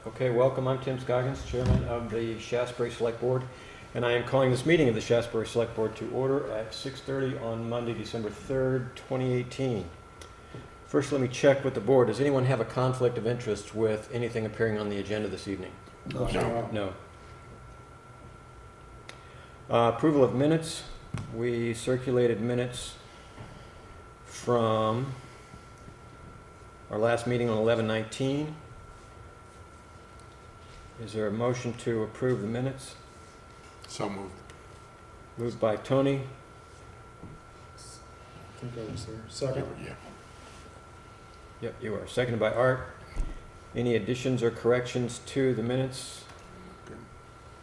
Okay, welcome. I'm Tim Scoggins, Chairman of the Shaftsbury Select Board, and I am calling this meeting of the Shaftsbury Select Board to order at 6:30 on Monday, December 3rd, 2018. First, let me check with the board. Does anyone have a conflict of interest with anything appearing on the agenda this evening? No. Approval of minutes. We circulated minutes from our last meeting on 11/19. Is there a motion to approve the minutes? So moved. Moved by Tony, I think I was there. Second. Yeah. yep, you are. Seconded by Art. Any additions or corrections to the minutes? Good.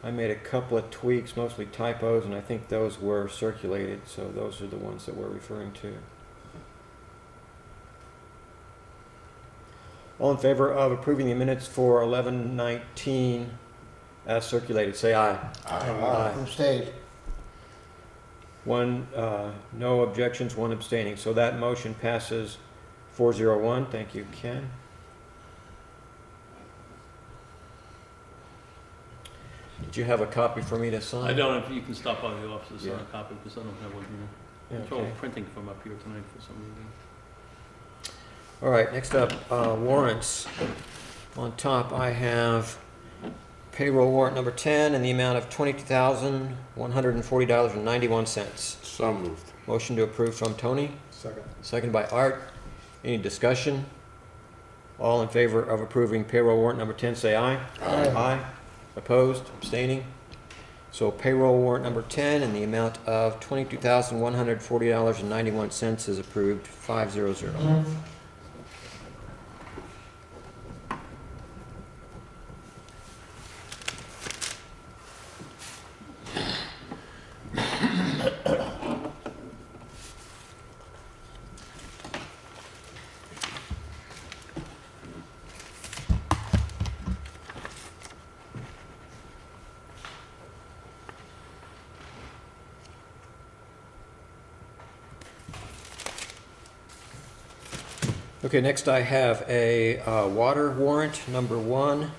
I made a couple of tweaks, mostly typos, and I think those were circulated, so those are the ones that we're referring to. All in favor of approving the minutes for 11/19 as circulated, say aye. Aye. Who stayed? One, no objections, one abstaining. So that motion passes 401. Thank you, Ken. Did you have a copy for me to sign? I don't know if you can stop by the office to sign Yeah. a copy because I don't have one here. Yeah, I'm trouble okay. printing from up here tonight for some reason. All right, next up, warrants. On top, I have payroll warrant number 10 in the amount of $22,140.91. So moved. Motion to approve from Tony, Second. seconded by Art. Any discussion? All in favor of approving payroll warrant number 10, say aye. Aye. Opposed, abstaining? So payroll warrant number 10 in the amount of $22,140.91 is approved, 500. Okay, next I have a water warrant, number 1,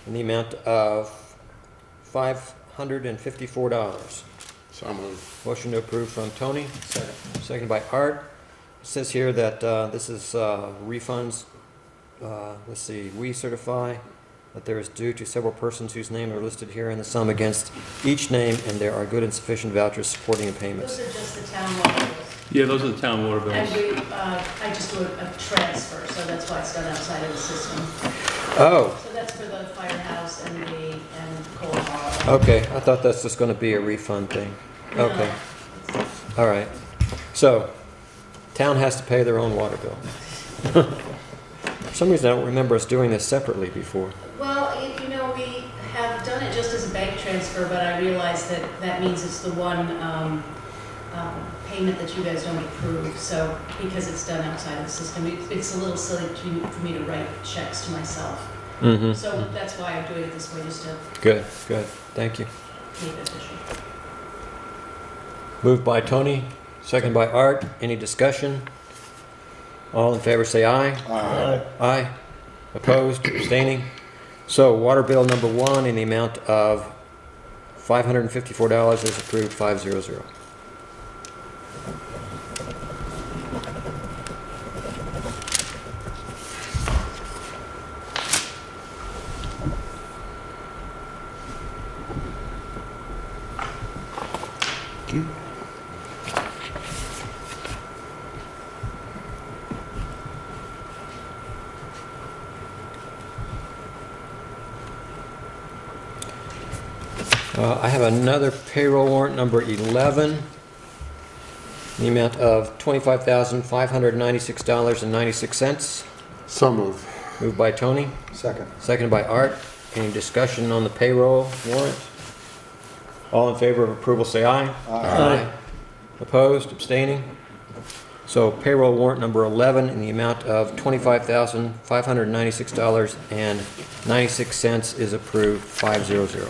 in the amount of $554. So moved. Motion to approve from Tony, Second. seconded by Art. It says here that this is refunds. Let's see, we certify that there is due to several persons whose names are listed here in the sum against each name, and there are good and sufficient vouchers supporting the payments. Those are just the town water bills. Yeah, those are the town water bills. And I just do a transfer, so that's why it's done outside of the system. Oh, So that's for the firehouse and coal hall. okay, I thought that's just gonna be a refund thing. Okay, all right. So, town has to pay their own water bill. For some reason, I don't remember us doing this separately before. Well, you know, we have done it just as a bank transfer, but I realize that that means it's the one payment that you guys don't approve, so, because it's done outside of the system, it's a little silly for me to write checks to myself. Mm-hmm. So that's why I'm doing it this way, just to Good, good, thank you. keep it official. Moved by Tony, second by Art. Any discussion? All in favor say aye. Aye. Aye. Opposed, abstaining? So water bill number 1 in the amount of $554 is approved, 500. I have another payroll warrant, number 11, in the amount of $25,596.96. So moved. Moved by Tony, Second. seconded by Art. Any discussion on the payroll warrant? All in favor of approval say aye. Aye. Opposed, abstaining? So payroll warrant number 11 in the amount of $25,596.96 is approved, 500.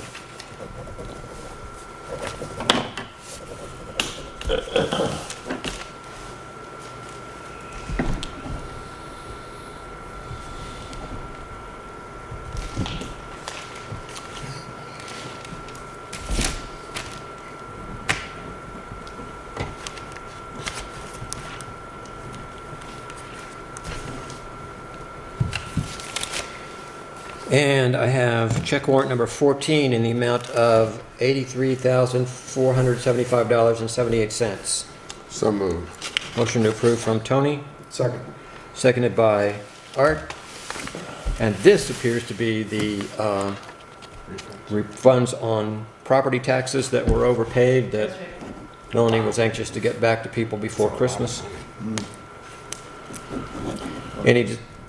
And I have check warrant number 14 in the amount of $83,475.78. So moved. Motion to approve from Tony, Second. seconded by Art. And this appears to be the refunds on property taxes that were overpaid that That's right. Melanie was anxious to get back to people before Christmas. Any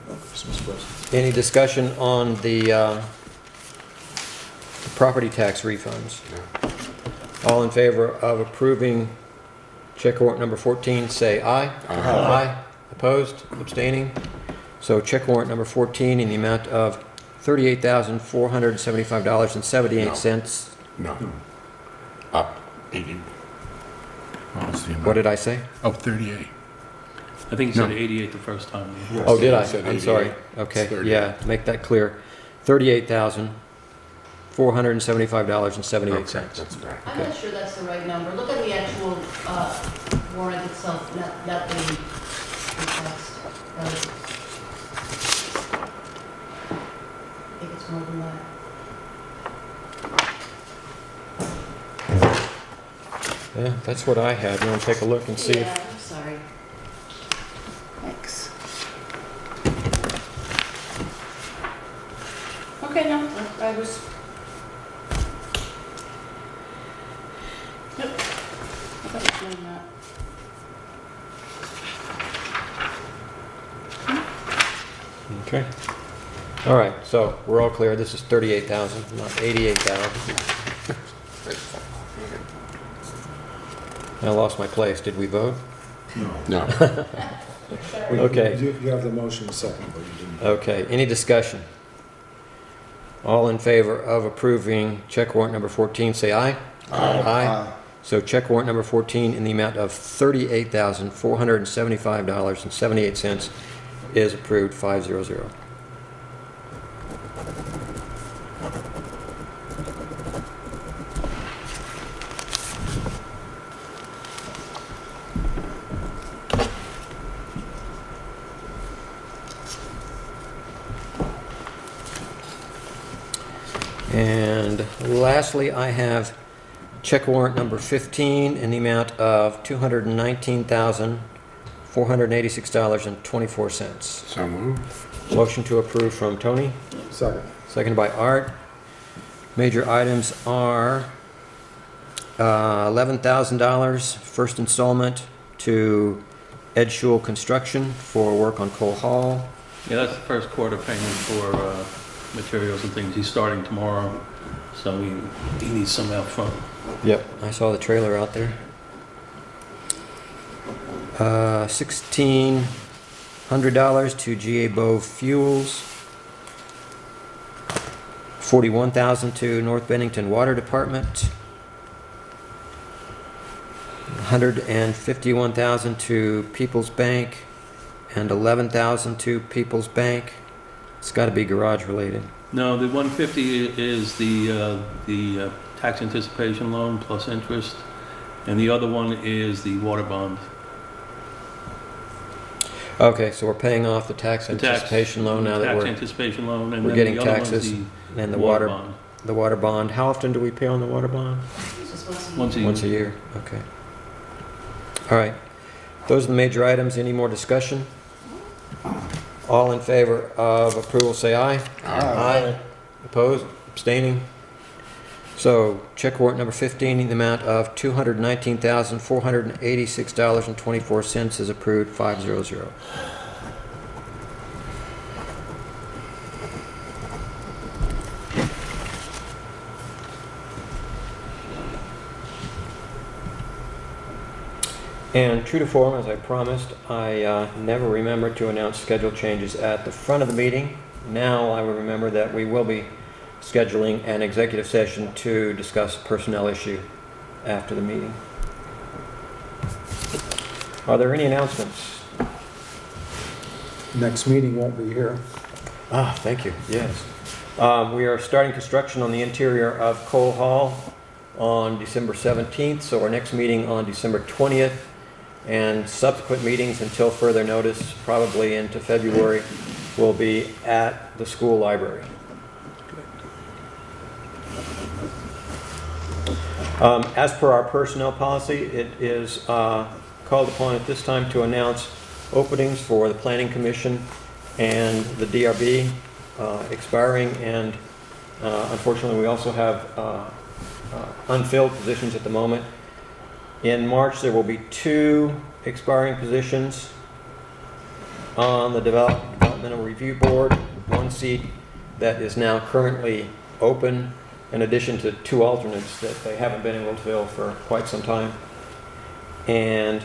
Christmas presents. Any discussion on the property tax refunds? Yeah. All in favor of approving check warrant number 14, say aye. Aye. Opposed? Abstaining? So check warrant number 14 in the amount of $38,475.78. No. Up 80. What was the amount? What did I say? Oh, 38. I think you said No. 88 the first time. Yes. Oh, did I? You said I'm sorry. 88. Okay, It's 38. yeah, make that clear. $38,475.78. Okay, that's right. I'm not sure that's the right number. Look at the actual warrant itself, not the text. I think it's more than that. Yeah, that's what I had. You want to take a look and see? Yeah, I'm sorry. Thanks. Okay, no, I was. Yep. I thought I was doing that. Okay. All right, so we're all clear. This is 38,000, not 88,000. I lost my place. Did we vote? No. Okay. You have the motion second, but you didn't. Okay, any discussion? All in favor of approving check warrant number 14, say aye. Aye. So check warrant number 14 in the amount of $38,475.78 is approved, 500. And lastly, I have check warrant number 15 in the amount of $219,486.24. So moved. Motion to approve from Tony, Second. seconded by Art. Major items are $11,000 first installment to Ed Shul Construction for work on Cole Hall. Yeah, that's the first quarter payment for materials and things. He's starting tomorrow, so he needs some out front. Yep, I saw the trailer out there. $1,600 to GA Bow Fuels. $41,000 to North Bennington Water Department. $151,000 to People's Bank, and $11,000 to People's Bank. It's got to be garage related. No, the 150 is the tax anticipation loan plus interest, and the other one is the water bond. Okay, so we're paying off the tax The tax- anticipation loan now that Tax we're, anticipation loan, and we're then getting the other one's taxes the and the water water, bond. the water bond. How often do we pay on the water bond? It's just Once a year. Once a year, okay. All right, those are the major items. Any more discussion? All in favor of approval, say aye. Aye. Opposed, abstaining? So, check warrant number 15 in the amount of $219,486.24 is approved, 500. And true to form, as I promised, I never remember to announce schedule changes at the front of the meeting. Now I will remember that we will be scheduling an executive session to discuss a personnel issue after the meeting. Are there any announcements? Next meeting won't be here. Ah, thank you, yes. We are starting construction on the interior of Cole Hall on December 17th, so our next meeting on December 20th, and subsequent meetings until further notice, probably into February, will be at the school library. As per our personnel policy, it is called upon at this time to announce openings for the Planning Commission and the DRB expiring, and unfortunately, we also have unfilled positions at the moment. In March, there will be 2 expiring positions on the Developmental Review Board, 1 seat that is now currently open, in addition to 2 alternates that they haven't been able to fill for quite some time. And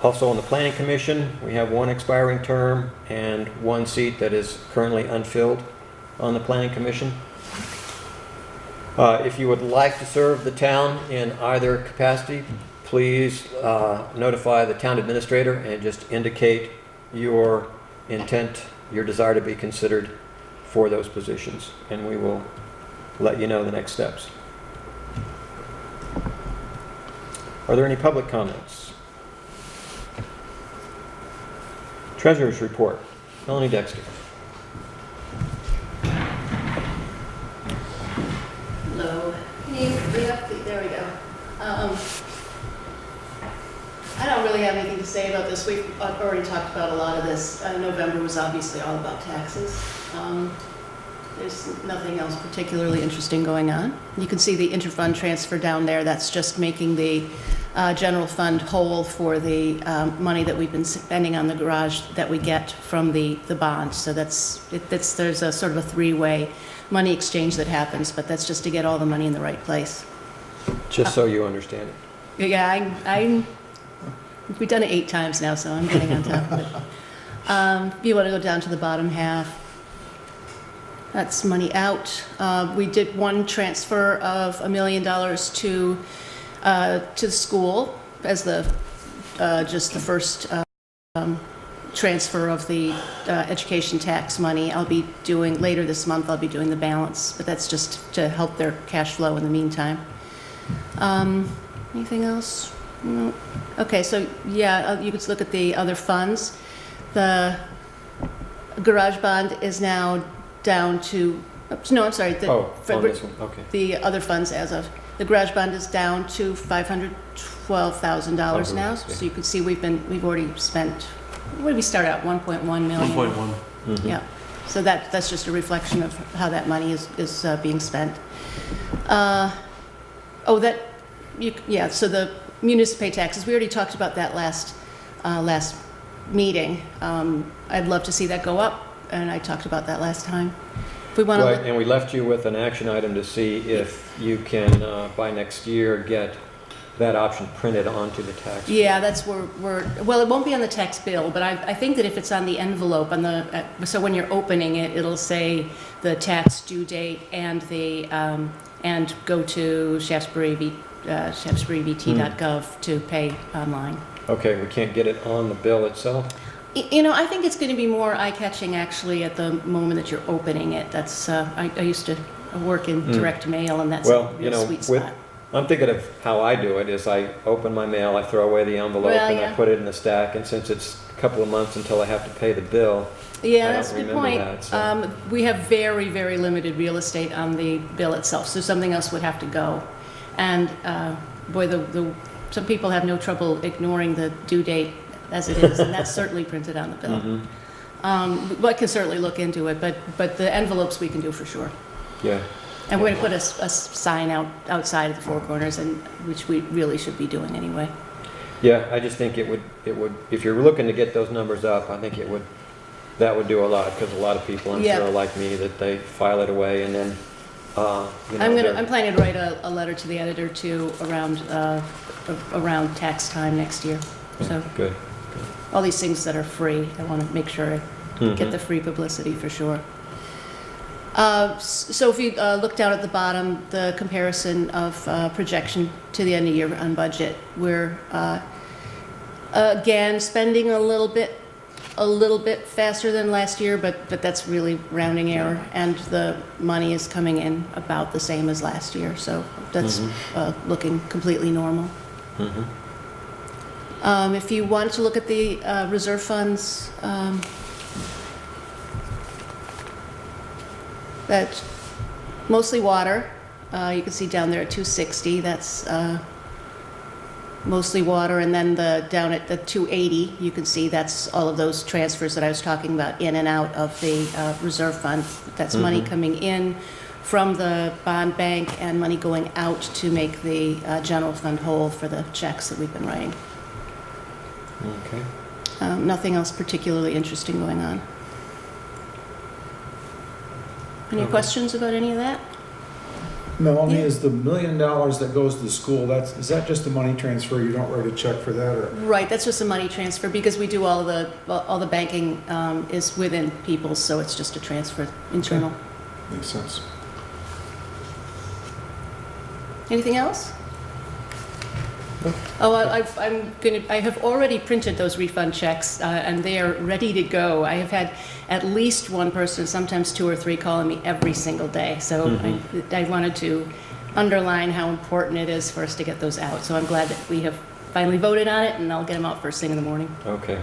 also on the Planning Commission, we have 1 expiring term and 1 seat that is currently unfilled on the Planning Commission. If you would like to serve the town in either capacity, please notify the town administrator and just indicate your intent, your desire to be considered for those positions, and we will let you know the next steps. Are there any public comments? Treasurer's report. Melanie Dexter. Hello. There we go. I don't really have anything to say about this. We've already talked about a lot of this. November was obviously all about taxes. There's nothing else particularly interesting going on. You can see the interfund transfer down there. That's just making the general fund whole for the money that we've been spending on the garage that we get from the bond. So there's a sort of a 3-way money exchange that happens, but that's just to get all the money in the right place. Just so you understand it. Yeah, we've done it 8 times now, so I'm getting on top of it. If you want to go down to the bottom half, that's money out. We did 1 transfer of $1 million to the school as just the first transfer of the education tax money. I'll be doing later this month. I'll be doing the balance, but that's just to help their cash flow in the meantime. Anything else? No. Okay, so yeah, you could look at the other funds. The garage bond is now down to, no, I'm sorry. On this one, okay. The other funds as of, the garage bond is down to $512,000 now. So you can see we've already spent, what did we start out, 1.1 million? 1.1. Mm-hmm. Yeah, so that's just a reflection of how that money is being spent. So the municipal taxes, we already talked about that last meeting. I'd love to see that go up, and I talked about that last time. If we want Right, to, and we left you with an action item to see if you can, by next year, get that option printed onto the tax bill. yeah, that's where well, it won't be on the tax bill, but I think that if it's on the envelope, so when you're opening it, it'll say the tax due date and and go to shaftsburyvt.gov to pay online. Okay, we can't get it on the bill itself? You know, I think it's going to be more eye-catching actually at the moment that you're opening it. That's I used to work in direct mail, and that's Well, a real sweet spot. I'm thinking of how I do it, is I open my mail, I throw away the envelope, Well, and I yeah. put it in the stack, and since it's a couple of months until I have to pay the bill, Yeah, I that's a don't good remember point. that, so. We have very, very limited real estate on the bill itself, so something else would have to go. And boy, some people have no trouble ignoring the due date as it is, and that's certainly printed on the bill. Mhm. I can certainly look into it, but the envelopes we can do for sure. Yeah, And we're going to put a sign outside of the Four Corners, and which we really should be doing anyway. yeah, I just think it would, if you're looking to get those numbers up, I think that would do a lot, because a lot of people, I'm Yeah. sure, are like me, that they file it away and then, I'm planning to write a letter to the editor too around tax time next year. So Good. all these things that are free, I want to make sure I get Mhm. the free publicity for sure. So if you look down at the bottom, the comparison of projection to the end of year on budget, we're again spending a little bit faster than last year, but that's really rounding error, and the money is coming in about the same as last year, so that's looking completely normal. Mhm. If you want to look at the reserve funds, that's mostly water. You can see down there at 260, that's mostly water. And then down at the 280, you can see that's all of those transfers that I was talking about in and out of the reserve fund. That's money coming in from the bond bank and money going out to make the general fund whole for the checks that we've been writing. Okay. Nothing else particularly interesting going on. Any questions about any of that? Melanie, Yeah. is the $1 million that goes to the school, is that just a money transfer? You don't write a check for that, or? Right, that's just a money transfer because we do all the banking is within Peoples, so it's just a transfer internal. Makes sense. Anything else? Oh, I have already printed those refund checks, and they are ready to go. I have had at least one person, sometimes 2 or 3, calling me every single day. So I wanted to underline how important it is for us to get those out. So I'm glad that we have finally voted on it, and I'll get them out first thing in the morning. Okay.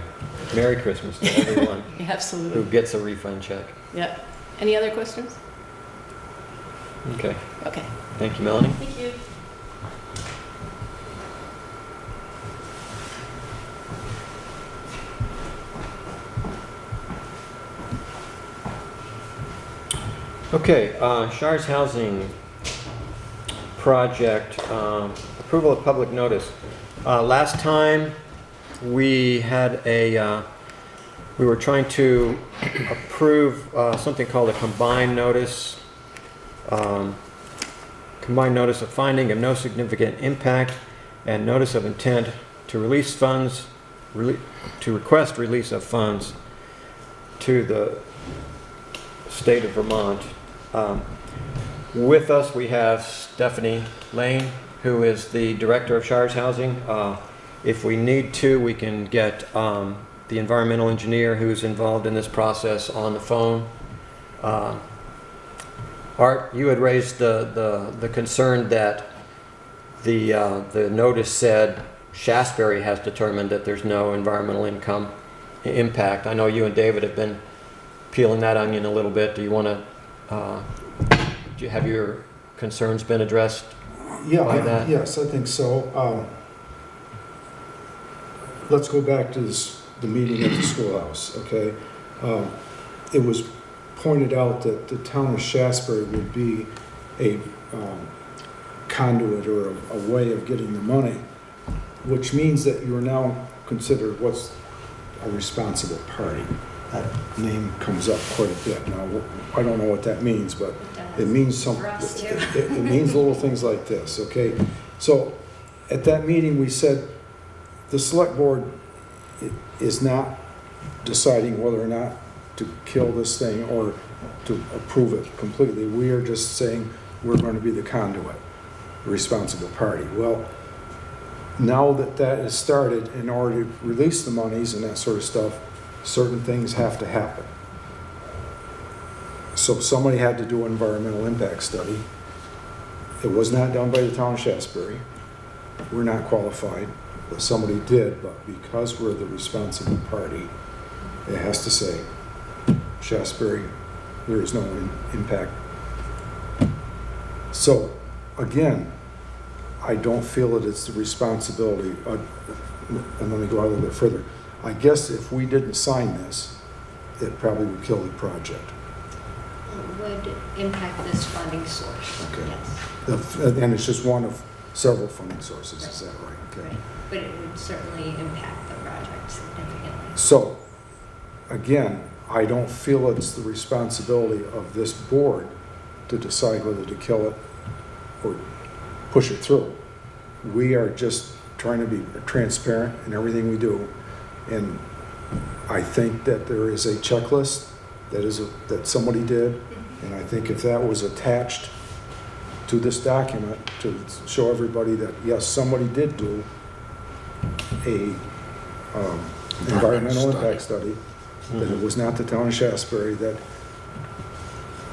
Merry Christmas to everyone Yeah, who absolutely. gets a refund check. Yep. Any other questions? Okay. Okay. Thank you, Melanie. Thank you. Okay, Shars Housing Project, approval of public notice. Last time, we had we were trying to approve something called a combined notice of finding of no significant impact and notice of intent to release funds, to request release of funds to the state of Vermont. With us, we have Stephanie Lane, who is the director of Shires Housing. If we need to, we can get the environmental engineer who's involved in this process on the phone. Art, you had raised the concern that the notice said Shaftsbury has determined that there's no environmental impact. I know you and David have been peeling that onion a little bit. Do you want to, have your concerns been addressed by that? Yes, I think so. Let's go back to the meeting at the schoolhouse, okay? It was pointed out that the town of Shaftsbury would be a conduit or a way of getting the money, which means that you are now considered what's a responsible party. That name comes up quite a bit. Now, I don't know what that means, but it means something. It means little things like this, okay? So at that meeting, we said the select board is not deciding whether or not to kill this thing or to approve it completely. We are just saying we're going to be the conduit, the responsible party. Well, now that that has started, in order to release the monies and that sort of stuff, certain things have to happen. So somebody had to do an environmental impact study. It was not done by the town of Shaftsbury. We're not qualified, but somebody did. But because we're the responsible party, it has to say, Shaftsbury, there is no impact. So again, I don't feel that it's the responsibility, and let me go out a little bit further. I guess if we didn't sign this, it probably would kill the project. Would impact this funding source, Okay. yes. And it's just one of several funding sources, is that right? Okay. Right. But it would certainly impact the project significantly. So, again, I don't feel it's the responsibility of this board to decide whether to kill it or push it through. We are just trying to be transparent in everything we do. And I think that there is a checklist that somebody did. And I think if that was attached to this document to show everybody that, yes, somebody did do a environmental impact study, that it was not the town of Shaftsbury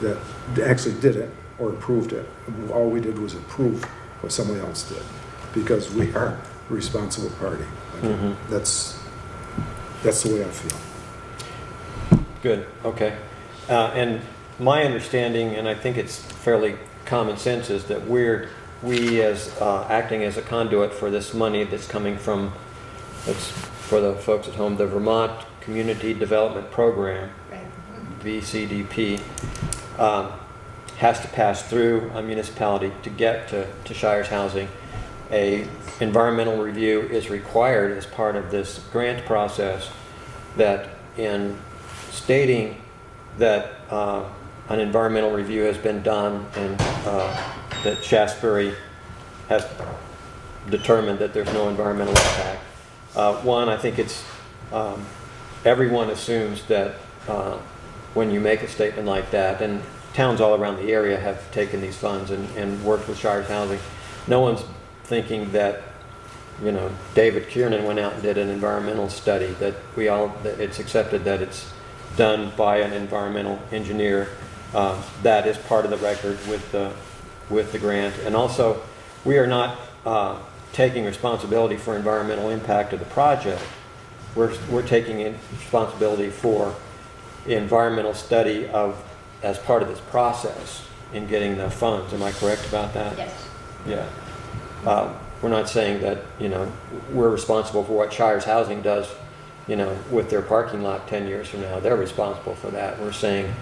that actually did it or approved it. All we did was approve what somebody else did, because we are a responsible party. That's the way I feel. Good, okay. And my understanding, and I think it's fairly common sense is that we as acting as a conduit for this money that's coming from, it's for the folks at home, the Vermont Community Development Program, Right. VCDP, has to pass through a municipality to get to Shires Housing. A environmental review is required as part of this grant process, that in stating that an environmental review has been done and that Shaftsbury has determined that there's no environmental impact. One, I think it's, everyone assumes that when you make a statement like that, and towns all around the area have taken these funds and worked with Shires Housing, no one's thinking that, you know, David Kiernan went out and did an environmental study, that that it's accepted that it's done by an environmental engineer. That is part of the record with the grant. And also, we are not taking responsibility for environmental impact of the project. We're taking responsibility for the environmental study as part of this process in getting the funds. Am I correct about that? Yes. Yeah. We're not saying that, you know, we're responsible for what Shires Housing does, you know, with their parking lot 10 years from now. They're responsible for that. We're saying,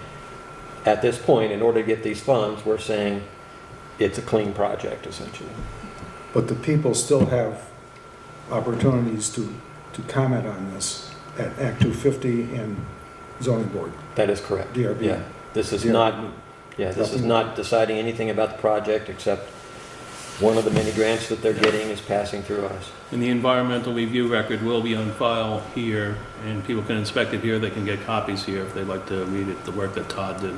at this point, in order to get these funds, we're saying it's a clean project, essentially. But the people still have opportunities to comment on this at Act 250 and zoning board. That is correct. DRB. Yeah. This is DRB. not, this is not deciding anything about the project, except one of the many grants that they're getting is passing through us. And the environmental review record will be on file here, and people can inspect it here. They can get copies here if they'd like to read it, the work that Todd did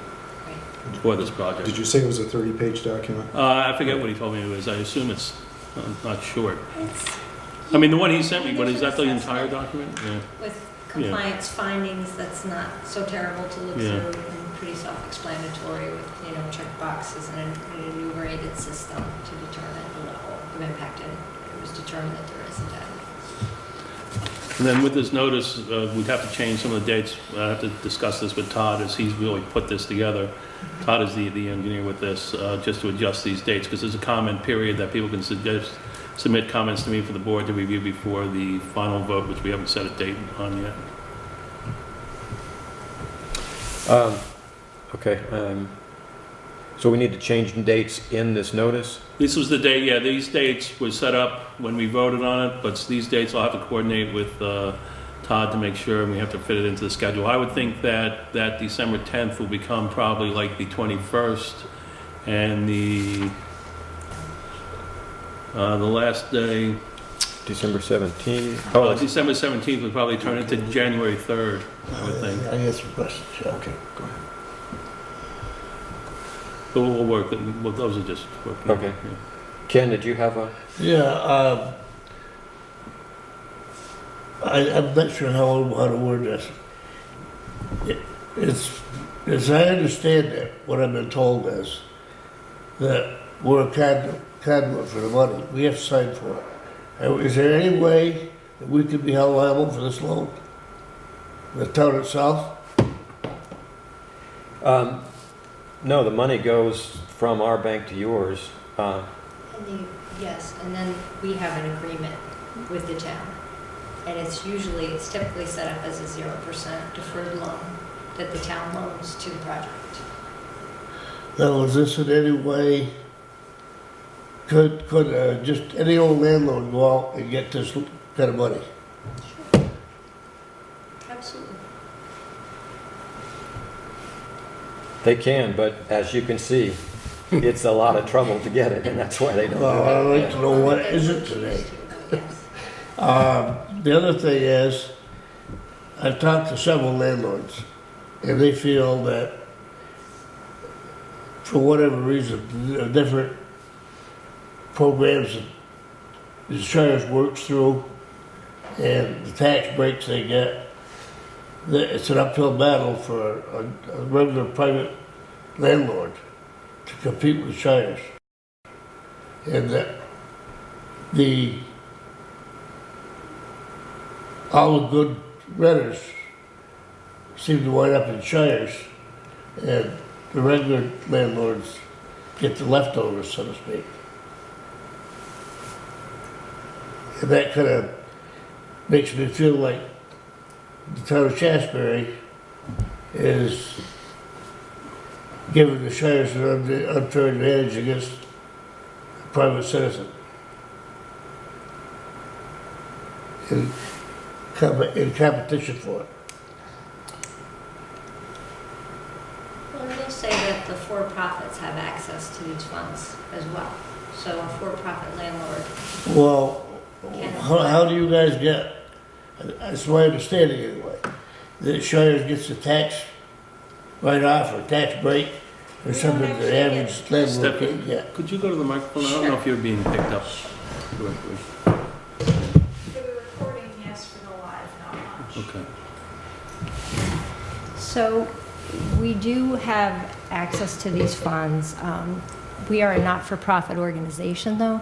for this project. Did you say it was a 30-page document? I forget what he told me it was. I assume it's not short. I mean, the one he sent me, but is that the entire document? Yeah. With compliance findings, that's not so terrible to look Yeah. through, and pretty self-explanatory with, you know, check boxes and an enumerated system to determine the level of impact, and it was determined that there isn't any. And then with this notice, we'd have to change some of the dates. I have to discuss this with Todd as he's really put this together. Todd is the engineer with this, just to adjust these dates, because there's a comment period that people can submit comments to me for the board to review before the final vote, which we haven't set a date on yet. Okay. So we need to change the dates in this notice? This was the date, yeah, these dates were set up when we voted on it, but these dates I'll have to coordinate with Todd to make sure, and we have to fit it into the schedule. I would think that December 10th will become probably like the 21st, and the last day, December 17th? December 17th would probably turn into January 3rd, I would think. I guess questions, yeah. Okay, go ahead. But we'll work, well, those are just working. Okay. Ken, did you have a? Yeah, I'm not sure how to word this. It's, as I understand it, what I've been told is that we're a conduit for the money. We have to sign for it. Is there any way that we could be held liable for this loan? The town itself? No, the money goes from our bank to yours. Yes, and then we have an agreement with the town. And it's typically set up as a 0% deferred loan that the town loans to the project. Now, is this in any way, could just any old landlord go out and get this kind of money? Sure. Absolutely. They can, but as you can see, it's a lot of trouble to get it, and that's why they don't do Well, I'd it. like to know what is it today. Yes. The other thing is, I've talked to several landlords, and they feel that for whatever reason, the different programs that the sheriff works through and the tax breaks they get, that it's an uphill battle for a regular private landlord to compete with shires. And that all the good renters seem to wind up in shires, and the regular landlords get the leftovers, so to speak. And that kind of makes me feel like the town of Shaftsbury is giving the shires an unfair advantage against a private citizen. In competition for it. Well, I will say that the for-profits have access to these funds as well. So a for-profit landlord Well, can how do you guys get, that's my understanding anyway, that Shires gets a tax write-off or tax break or We something don't that actually average landlord Step- can't get? Could you go to the microphone? I don't know if you're being picked up correctly. For the recording, yes, for the live, not much. Okay. So we do have access to these funds. We are a not-for-profit organization, though,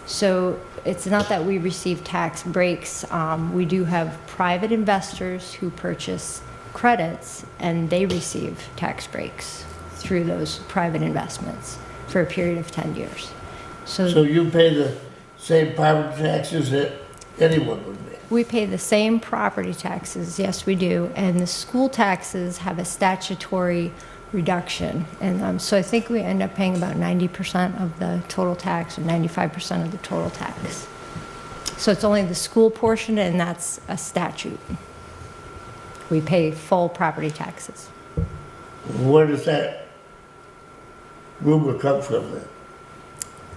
so it's not that we receive tax breaks. We do have private investors who purchase credits, and they receive tax breaks through those private investments for a period of 10 years. So you pay the same property taxes that anyone would pay? We pay the same property taxes, yes, we do, and the school taxes have a statutory reduction. And so I think we end up paying about 90% of the total tax, or 95% of the total tax. So it's only the school portion, and that's a statute. We pay full property taxes. Where does that rumor come from then?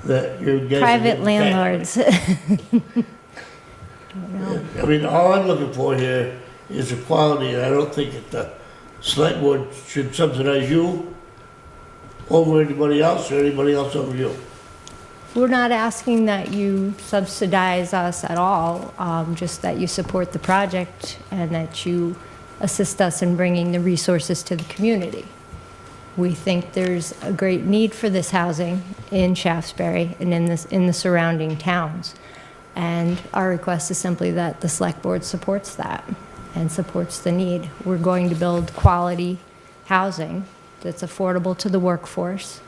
That you're getting... Private landlords. I mean, all I'm looking for here is equality, and I don't think that the select board should subsidize you over anybody else or anybody else over you. We're not asking that you subsidize us at all, just that you support the project and that you assist us in bringing the resources to the community. We think there's a great need for this housing in Shaftsbury and in the surrounding towns. And our request is simply that the select board supports that and supports the need. We're going to build quality housing that's affordable to the workforce,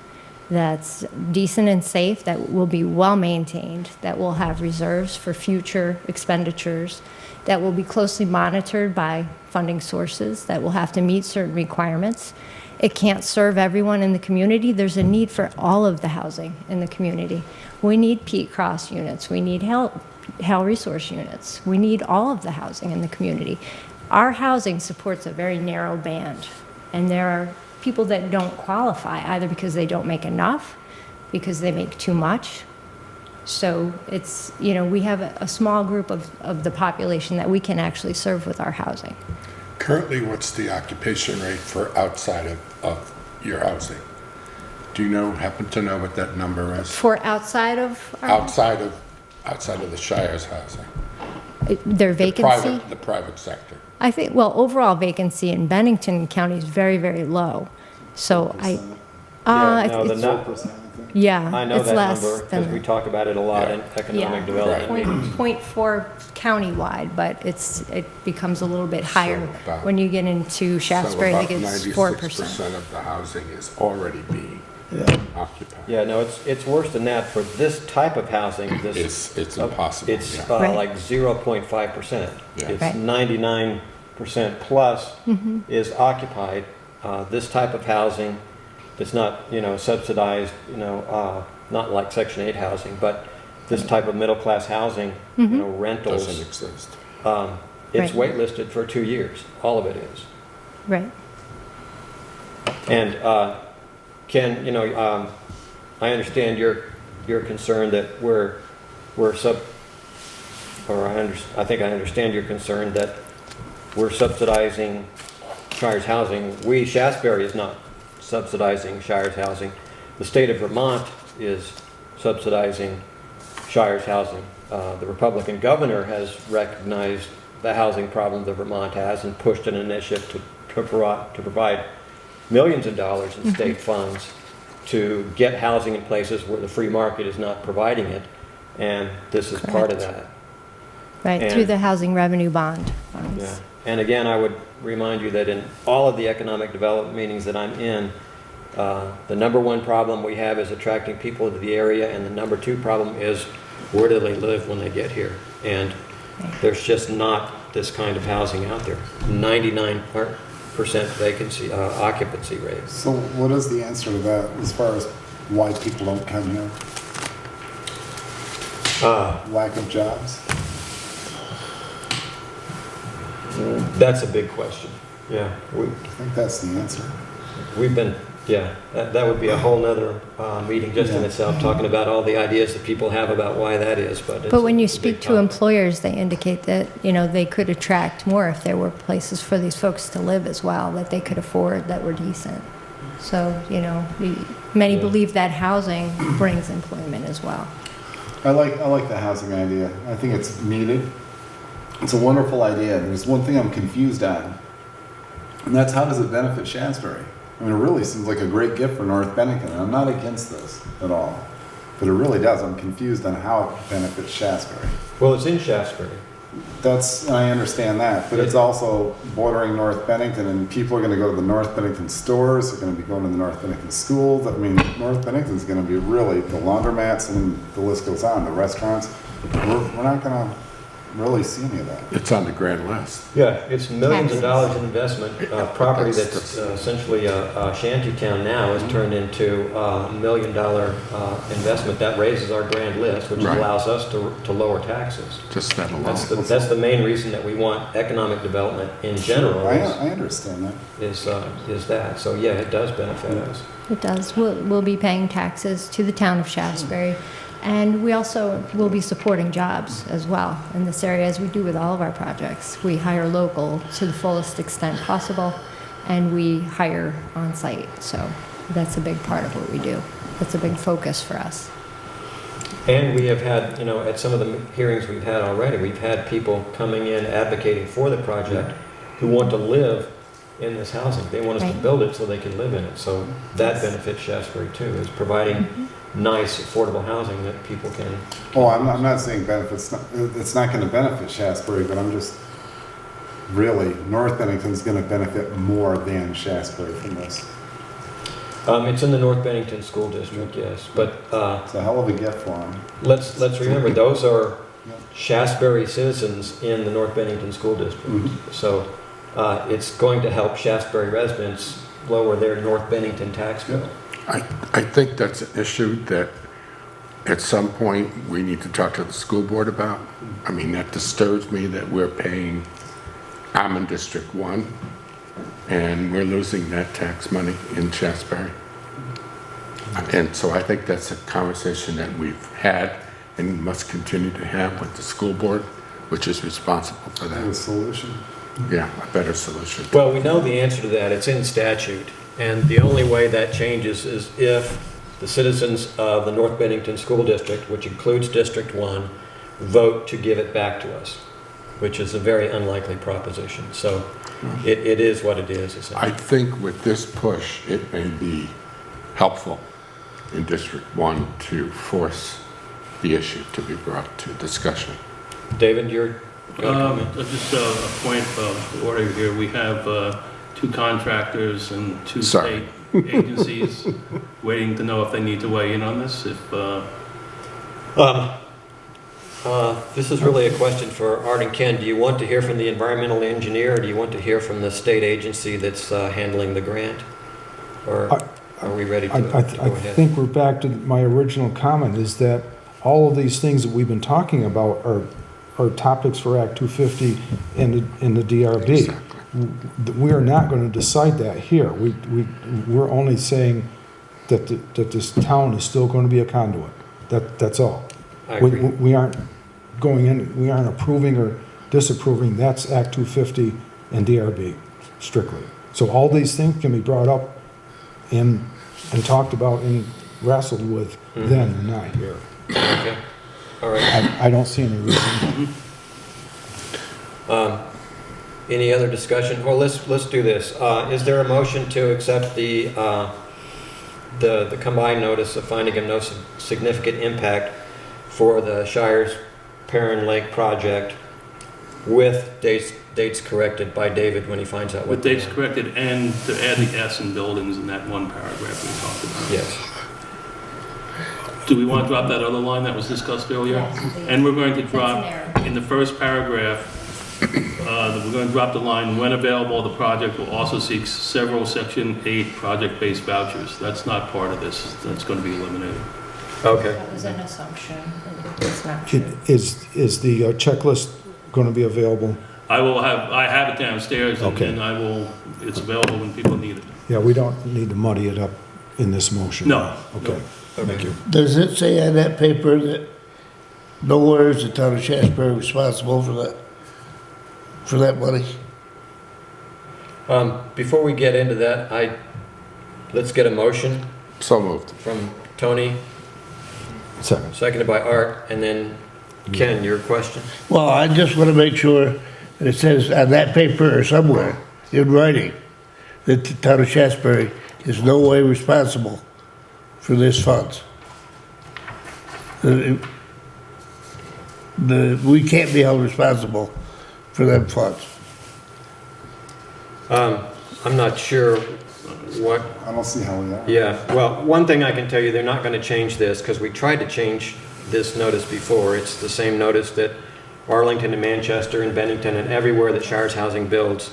that's decent and safe, that will be well-maintained, that will have reserves for future expenditures, that will be closely monitored by funding sources, that will have to meet certain requirements. It can't serve everyone in the community. There's a need for all of the housing in the community. We need Pete Cross units. We need Hell Resource units. We need all of the housing in the community. Our housing supports a very narrow band, and there are people that don't qualify either because they don't make enough, because they make too much. So it's, we have a small group of the population that we can actually serve with our housing. Currently, what's the occupation rate for outside of your housing? Do you happen to know what that number is? For outside of our Outside of the Shire's housing? their vacancy? The private sector. I think, overall vacancy in Bennington County is very, very low. So Yeah, no, it's- the nu- yeah, I know it's that less number because we than, talk about it a lot in economic development meetings. 0.4 countywide, but it becomes a little bit higher about- when you get into Shaftsbury. I think it's 4%. 96% of the housing is already being occupied. Yeah, no, it's worse than that. For this type of housing, It's impossible. it's yeah. Right. like 0.5%. Yeah. It's Right. 99% plus is occupied. This type of housing that's not, subsidized, not like Section 8 housing, but this type of middle-class housing, Doesn't rentals, exist. it's Right. waitlisted for 2 years. All of it is. Right. And Ken, I understand your concern that I think I understand your concern that we're subsidizing Shire's housing. Shaftsbury is not subsidizing Shire's housing. The state of Vermont is subsidizing Shire's housing. The Republican governor has recognized the housing problem that Vermont has and pushed an initiative to provide millions of dollars in state funds to get housing in places where the free market is not providing it, and this is part of that. Right, And- through the housing revenue bond Yeah. funds. And again, I would remind you that in all of the economic development meetings that I'm in, The number one problem we have is attracting people to the area, and the number two problem is where do they live when they get here? And there's just not this kind of housing out there. 99% vacancy, occupancy rate. So what is the answer to that as far as why people don't come here? Lack of jobs? That's a big question. Yeah, I think that's the answer. we've been, yeah, that would be a whole nother meeting just in itself, talking about all the ideas that people have about why that is, but it's But when you it's a speak big to topic. employers, they indicate that, they could attract more if there were places for these folks to live as well, that they could afford, that were decent. So, many Yeah. believe that housing brings employment as well. I like the housing idea. I think it's needed. It's a wonderful idea. There's one thing I'm confused on, and that's how does it benefit Shaftsbury? I mean, it really seems like a great gift for North Bennington, and I'm not against this at all. But it really does. I'm confused on how it benefits Shaftsbury. Well, it's in Shaftsbury. I understand that, but it's also bordering North Bennington, and people are gonna go to the North Bennington stores, they're gonna be going to the North Bennington schools. I mean, North Bennington's gonna be really, the laundromats, and the list goes on, the restaurants. We're not gonna really see any of that. It's on the grand list. Yeah, it's millions of Taxes. dollars in investment. Property that's essentially a shanty town now is turned into a $1 million investment. That raises our grand list, which Right. allows us to lower taxes. Just that alone. That's the main reason that we want economic development in general I understand that. is that. So yeah, it does benefit us. It does. We'll be paying taxes to the town of Shaftsbury, and we also will be supporting jobs as well in this area, as we do with all of our projects. We hire local to the fullest extent possible, and we hire on-site. So that's a big part of what we do. That's a big focus for us. And we have had, at some of the hearings we've had already, we've had people coming in advocating for the project who want to live in this housing. They want us to Right. build it so they can live in it. So that benefits Shaftsbury too, is providing nice, affordable housing that people can. Oh, I'm not saying benefits, it's not gonna benefit Shaftsbury, but I'm just, really, North Bennington's gonna benefit more than Shaftsbury from this. It's in the North Bennington School District, yes, but It's a hell of a gift for them. let's remember, those are Shaftsbury citizens in the North Bennington School District. Mhm. So it's going to help Shaftsbury residents lower their North Bennington tax bill. I think that's an issue that at some point we need to talk to the school board about. I mean, that disturbs me that we're paying, I'm in District 1, and we're losing that tax money in Shaftsbury. And so I think that's a conversation that we've had and must continue to have with the school board, which is responsible for The that. solution. Yeah, a better solution. Well, we know the answer to that. It's in statute. And the only way that changes is if the citizens of the North Bennington School District, which includes District 1, vote to give it back to us, which is a very unlikely proposition. So it is what it is, I essentially. think with this push, it may be helpful in District 1 to force the issue to be brought to discussion. David, you're got a comment? Just a point of order here. We have 2 contractors and 2 Sorry. state agencies waiting to know if they need to weigh in on this. This is really a question for Art and Ken. Do you want to hear from the environmental engineer, or do you want to hear from the state agency that's handling the grant? Or are we ready to I go ahead? think we're back to my original comment, is that all of these things that we've been talking about are topics for Act 250 in the DRB. Exactly. We are not going to decide that here. We're only saying that this town is still going to be a conduit. That's all. I We agree. we aren't going in, we aren't approving or disapproving. That's Act 250 and DRB strictly. So all these things can be brought up and talked about and wrestled with then, and not here. Okay, all right. I don't see any reason. Any other discussion? Well, let's do this. Is there a motion to accept the combined notice of finding of no significant impact for the Shire's Perrin Lake project with dates corrected by David when he finds out what. With dates corrected and to add the S in buildings in that one paragraph we talked about. Yes. Do we want to drop that other line that was discussed earlier? Yes, please. And we're going to That's drop, an error. in the first paragraph, we're going to drop the line, when available, the project will also seek several Section 8 project-based vouchers. That's not part of this. That's going to be eliminated. Okay. That was an assumption. It's not true. Is the checklist going to be available? I have it downstairs, and Okay. and it's available when people need it. Yeah, we don't need to muddy it up in this motion. No. Okay, thank you. Does it say on that paper that nowhere is the town of Shaftsbury responsible for that money? Before we get into that, let's get a motion So moved. from Tony, Second. seconded by Art, and then Ken, your question? Well, I just want to make sure that it says on that paper or somewhere in writing that the town of Shaftsbury is no way responsible for this funds. We can't be held responsible for them funds. I'm not sure what, I don't see how we are. yeah, well, one thing I can tell you, they're not going to change this, because we tried to change this notice before. It's the same notice that Arlington and Manchester and Bennington and everywhere that Shires Housing builds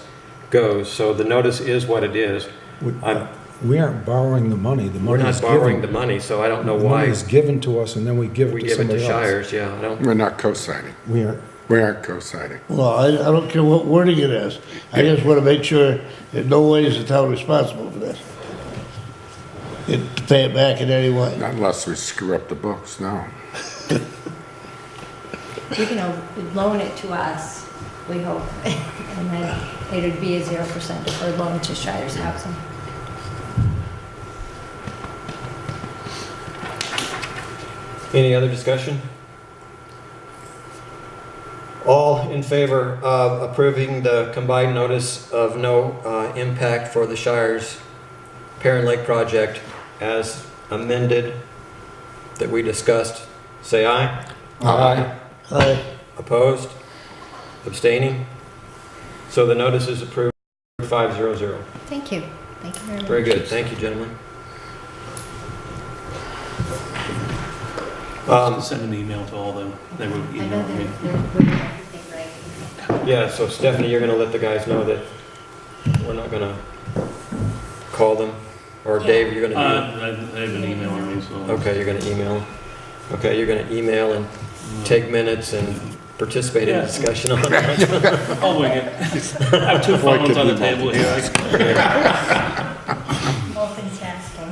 goes. So the notice is what it is. We aren't borrowing the money. The We're money not is borrowing the given. money, so I don't know The money why is given to us and then we give we it to give it to somebody else. Shires, yeah, I don't. We're not co-signing. We aren't. We aren't co-signing. Well, I don't care what wording it is. I just want to make sure that no way is the town responsible for this. To pay it back in any way. Not unless we screw up the books, no. You can loan it to us, we hope, and then it'd be a 0% deferred loan to Shires Housing. Any other discussion? All in favor of approving the combined notice of no impact for the Shires Perrin Lake project as amended that we discussed, say aye. Aye. Aye. Opposed? Abstaining? So the notice is approved 500. Thank you. Thank you very much. Very good. Thank you, gentlemen. Send an email to all them. They were I know emailing me. they're doing everything right. Yeah, so Stephanie, you're going to let the guys know that we're not going to call them? Or Dave, you're going to... They've been emailing me, so. Okay, you're going to email. Okay, you're going to email and take minutes and participate in the Yeah. discussion on it. I'll wing it. I have two phones on the table here. Multitasking.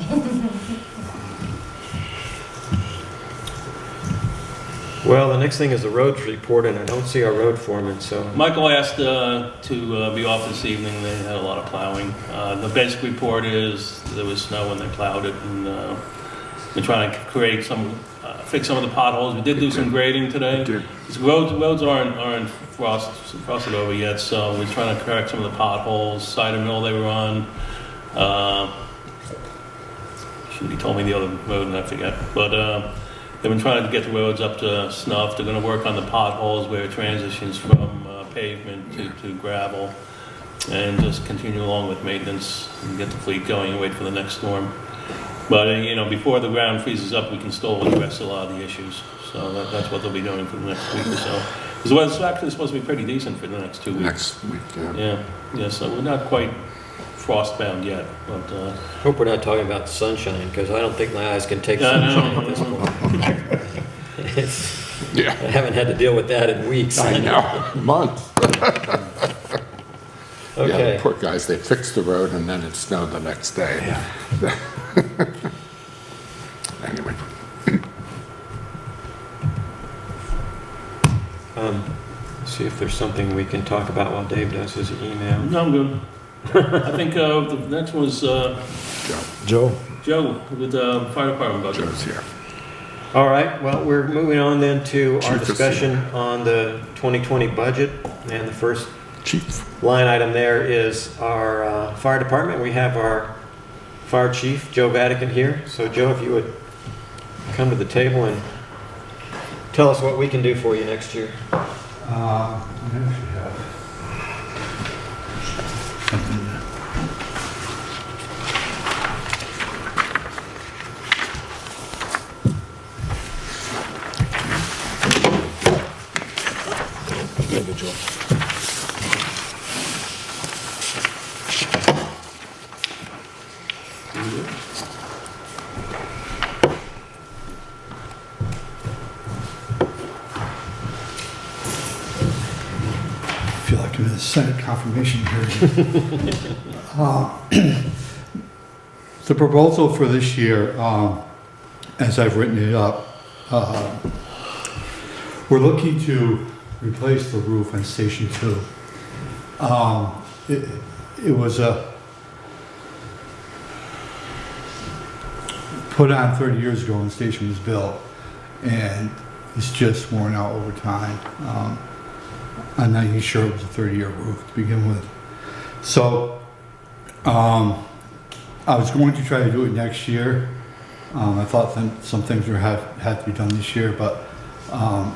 Well, the next thing is the roads report, and I don't see our road foreman, so... Michael asked to be off this evening. They had a lot of plowing. The basic report is there was snow when they plowed it, and we're trying to fix some of the potholes. We did do some grading today. These roads aren't frosted over yet, so we're trying to correct some of the potholes. Cider Mill they were on. He told me the other road and I forget. But they've been trying to get the roads up to snuff. They're going to work on the potholes where it transitions from pavement to gravel, and just continue along with maintenance and get the fleet going and wait for the next storm. But before the ground freezes up, we can still address a lot of the issues. So that's what they'll be doing for the next week or so. Because the weather's actually supposed to be pretty decent for the next 2 weeks. Next week, yeah. Yeah. So we're not quite frostbound yet, but Hope we're not talking about sunshine, because I don't think my eyes can take Yeah, I know. sunshine at this point. I Yeah, haven't had to deal with that in weeks. I know, months. Okay. Yeah, poor guys, they fixed the road and then it snowed the next day. Anyway, See if there's something we can talk about while Dave does his email. no, I'm good. I think the next one was Joe? Joe with the fire department budget. Joe's here. All right, well, we're moving on then to our Chief is discussion on the 2020 budget. And the first Chief. line item there is our fire department. We have our fire chief, Joe Vatican, here. So Joe, if you would come to the table and tell us what we can do for you next year. I actually have something there. I feel like I'm in a Senate confirmation hearing. The proposal for this year, as I've written it up, we're looking to replace the roof on Station 2. It was put on 30 years ago when the station was built, and it's just worn out over time. I'm not even sure it was a 30-year roof to begin with. So I was going to try to do it next year. I thought some things would have to be done this year, but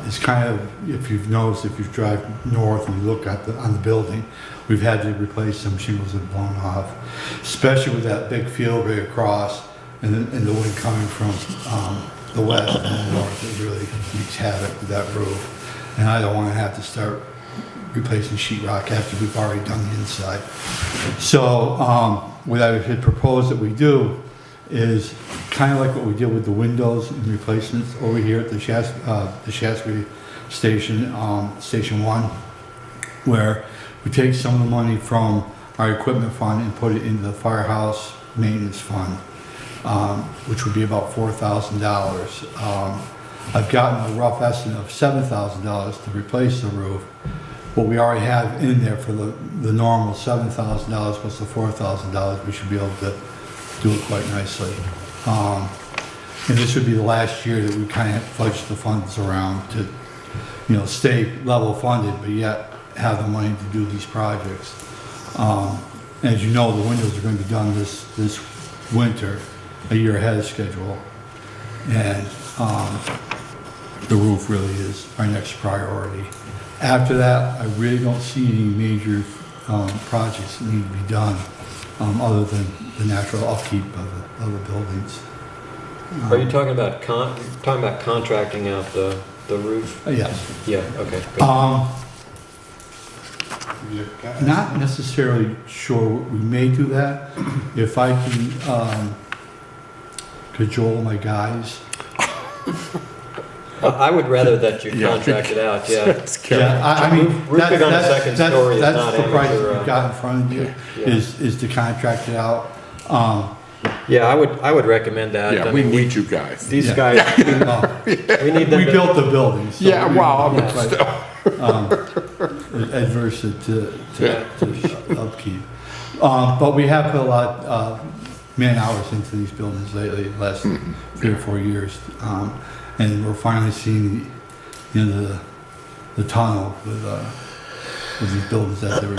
it's kind of, if you've noticed, if you drive north and you look at on the building, we've had to replace some shingles that have blown off, especially with that big field right across and the wind coming from the west and the north. It really wreaks havoc with that roof. And I don't want to have to start replacing sheetrock after we've already done the inside. So what I had proposed that we do is kind of like what we did with the windows and replacements over here at the Shaftsbury station, Station 1, where we take some of the money from our equipment fund and put it into the firehouse maintenance fund, which would be about $4,000. I've gotten a rough estimate of $7,000 to replace the roof. What we already have in there for the normal $7,000 plus the $4,000, we should be able to do it quite nicely. And this would be the last year that we kind of fudge the funds around to, stay level funded, but yet have the money to do these projects. As you know, the windows are going to be done this winter, a year ahead of schedule. And the roof really is our next priority. After that, I really don't see any major projects that need to be done other than the natural upkeep of the buildings. Are you talking about contracting out the roof? Yes. Yeah, okay. Good. Not necessarily sure. We may do that if I can cajole my guys. I would rather that you contract it out, yeah. I mean, Roofing on the second story is not that's the price amateur, we've got in front of you, yeah. is to contract it out. Yeah, I would recommend that. Yeah, I we mean, need you guys. These guys, we need them We to- built the building, so. Yeah, well, we're but quite, still. adverse to upkeep. But we have put a lot of man hours into these buildings lately, the last 3 or 4 years. And we're finally seeing the tunnel with these buildings that they were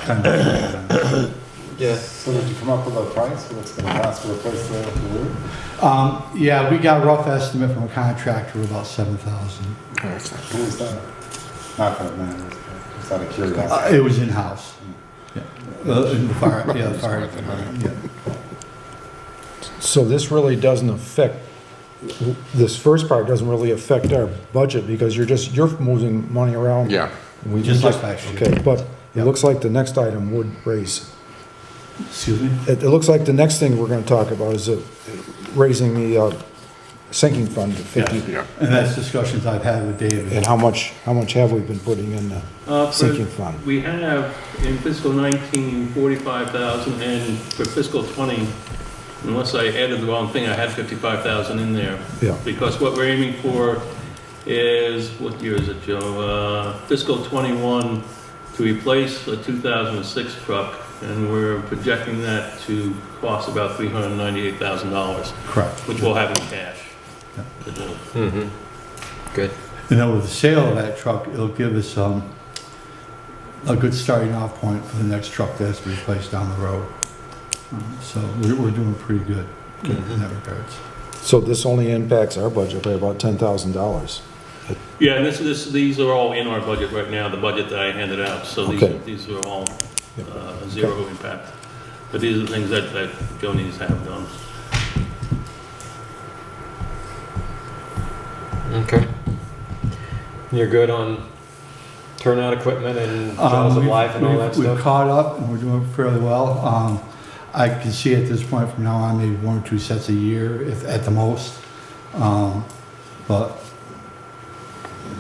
kind of. Yeah. So did you come up with a price for what's going to cost to replace the roof? Yeah, we got a rough estimate from a contractor of about $7,000. Who is that? Not that it matters, but just out of curiosity. It was in-house. Yeah. In the fire department, yeah. So this really doesn't affect, this first part doesn't really affect our budget because you're moving money around. Yeah. We Just like last year. Okay, but it Yep. looks like the next item would raise. Excuse me? It looks like the next thing we're gonna talk about is raising the sinking fund to 50. Yeah. And that's discussions I've had with David. And how much have we been putting in the sinking fund? We have in fiscal 19, 45,000, and for fiscal 20, unless I added the wrong thing, I had 55,000 in there. Yeah. Because what we're aiming for is, what year is it, Joe? Fiscal 21 to replace a 2006 truck, and we're projecting that to cost about $398,000, Correct. which we'll have in cash. Yeah. to do. Mm-hmm. Good. And then with the sale of that truck, it'll give us a good starting off point for the next truck that has to be replaced down the road. So we're doing pretty good in that regards. So this only impacts our budget by about $10,000. Yeah, and these are all in our budget right now, the budget that I handed out, so Okay. these are all zero impact. But these are the things that Joe needs to have done. Okay. You're good on turnout equipment and jaws of life and all that We've stuff? caught up and we're doing fairly well. I can see at this point from now on, maybe 1 or 2 sets a year, if at the most. But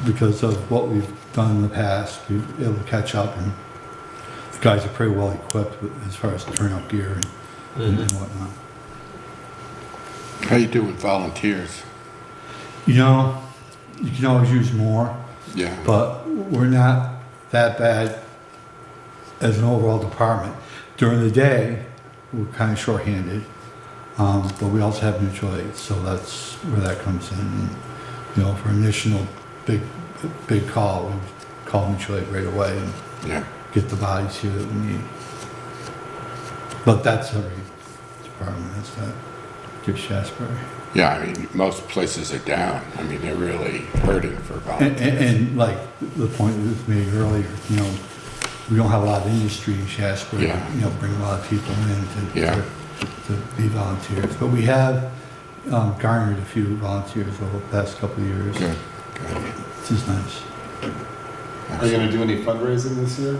because of what we've done in the past, we've been able to catch up, and the guys are pretty well equipped as far as turnout gear and whatnot. How you do with volunteers? You know, you can always use more, Yeah. but we're not that bad as an overall department. During the day, we're kind of shorthanded, but we also have mutual aid, so that's where that comes in. And, you know, for initial big call, we call mutual aid right away and Yeah. get the bodies here that we need. But that's every department, that's that. Just Shaftsbury. Yeah, I mean, most places are down. I mean, they're really hurting for And, volunteers. and like the point that was made earlier, you know, we don't have a lot of industry in Shaftsbury, Yeah. you know, bring a lot of people in Yeah. to be volunteers. But we have garnered a few volunteers over the past couple of years, Good, good. which is nice. Are you gonna do any fundraising this year?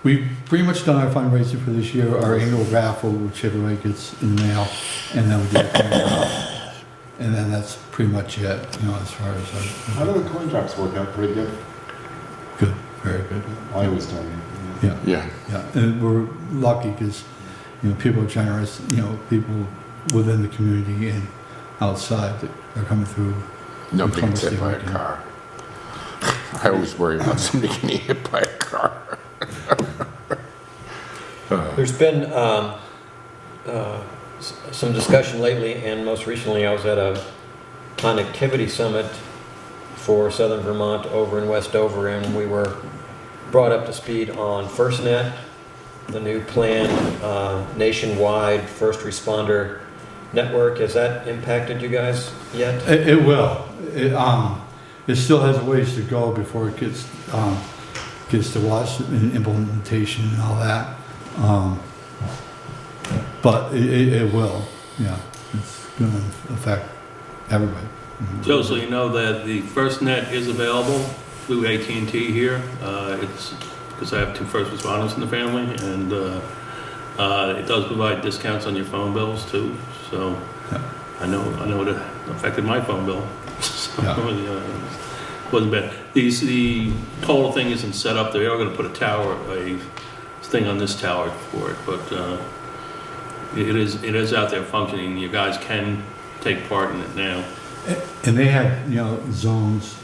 We've pretty much done our fundraiser for this year, our annual raffle, which everybody gets in the mail, and then we do a coin drop. And then that's pretty much it, you know, as far as How do the coin drops work out? Pretty good? good, very good. I always tell you. Yeah. Yeah, Yeah, and we're lucky because, you know, people are generous, you know, people within the community and outside that are coming through. nobody gets hit Columbus by a Day weekend. car. I always worry about somebody getting hit by a car. There's been some discussion lately, and most recently I was at a connectivity summit for Southern Vermont over in Westover, and we were brought up to speed on FirstNet, the new plan, nationwide first responder network. Has that impacted you guys yet? It will. It still has a ways to go before it gets to us and implementation and all that. But it will, yeah. It's going to affect everybody. Joe, so you know that the FirstNet is available through AT&T here. It's because I have 2 first responders in the family, and it does provide discounts on your phone bills too. So Yeah. I know it affected my phone bill. So, Yeah. it wasn't bad. The total thing isn't set up. They are going to put a thing on this tower for it, but it is out there functioning. You guys can take part in it now. And they have, you know, zones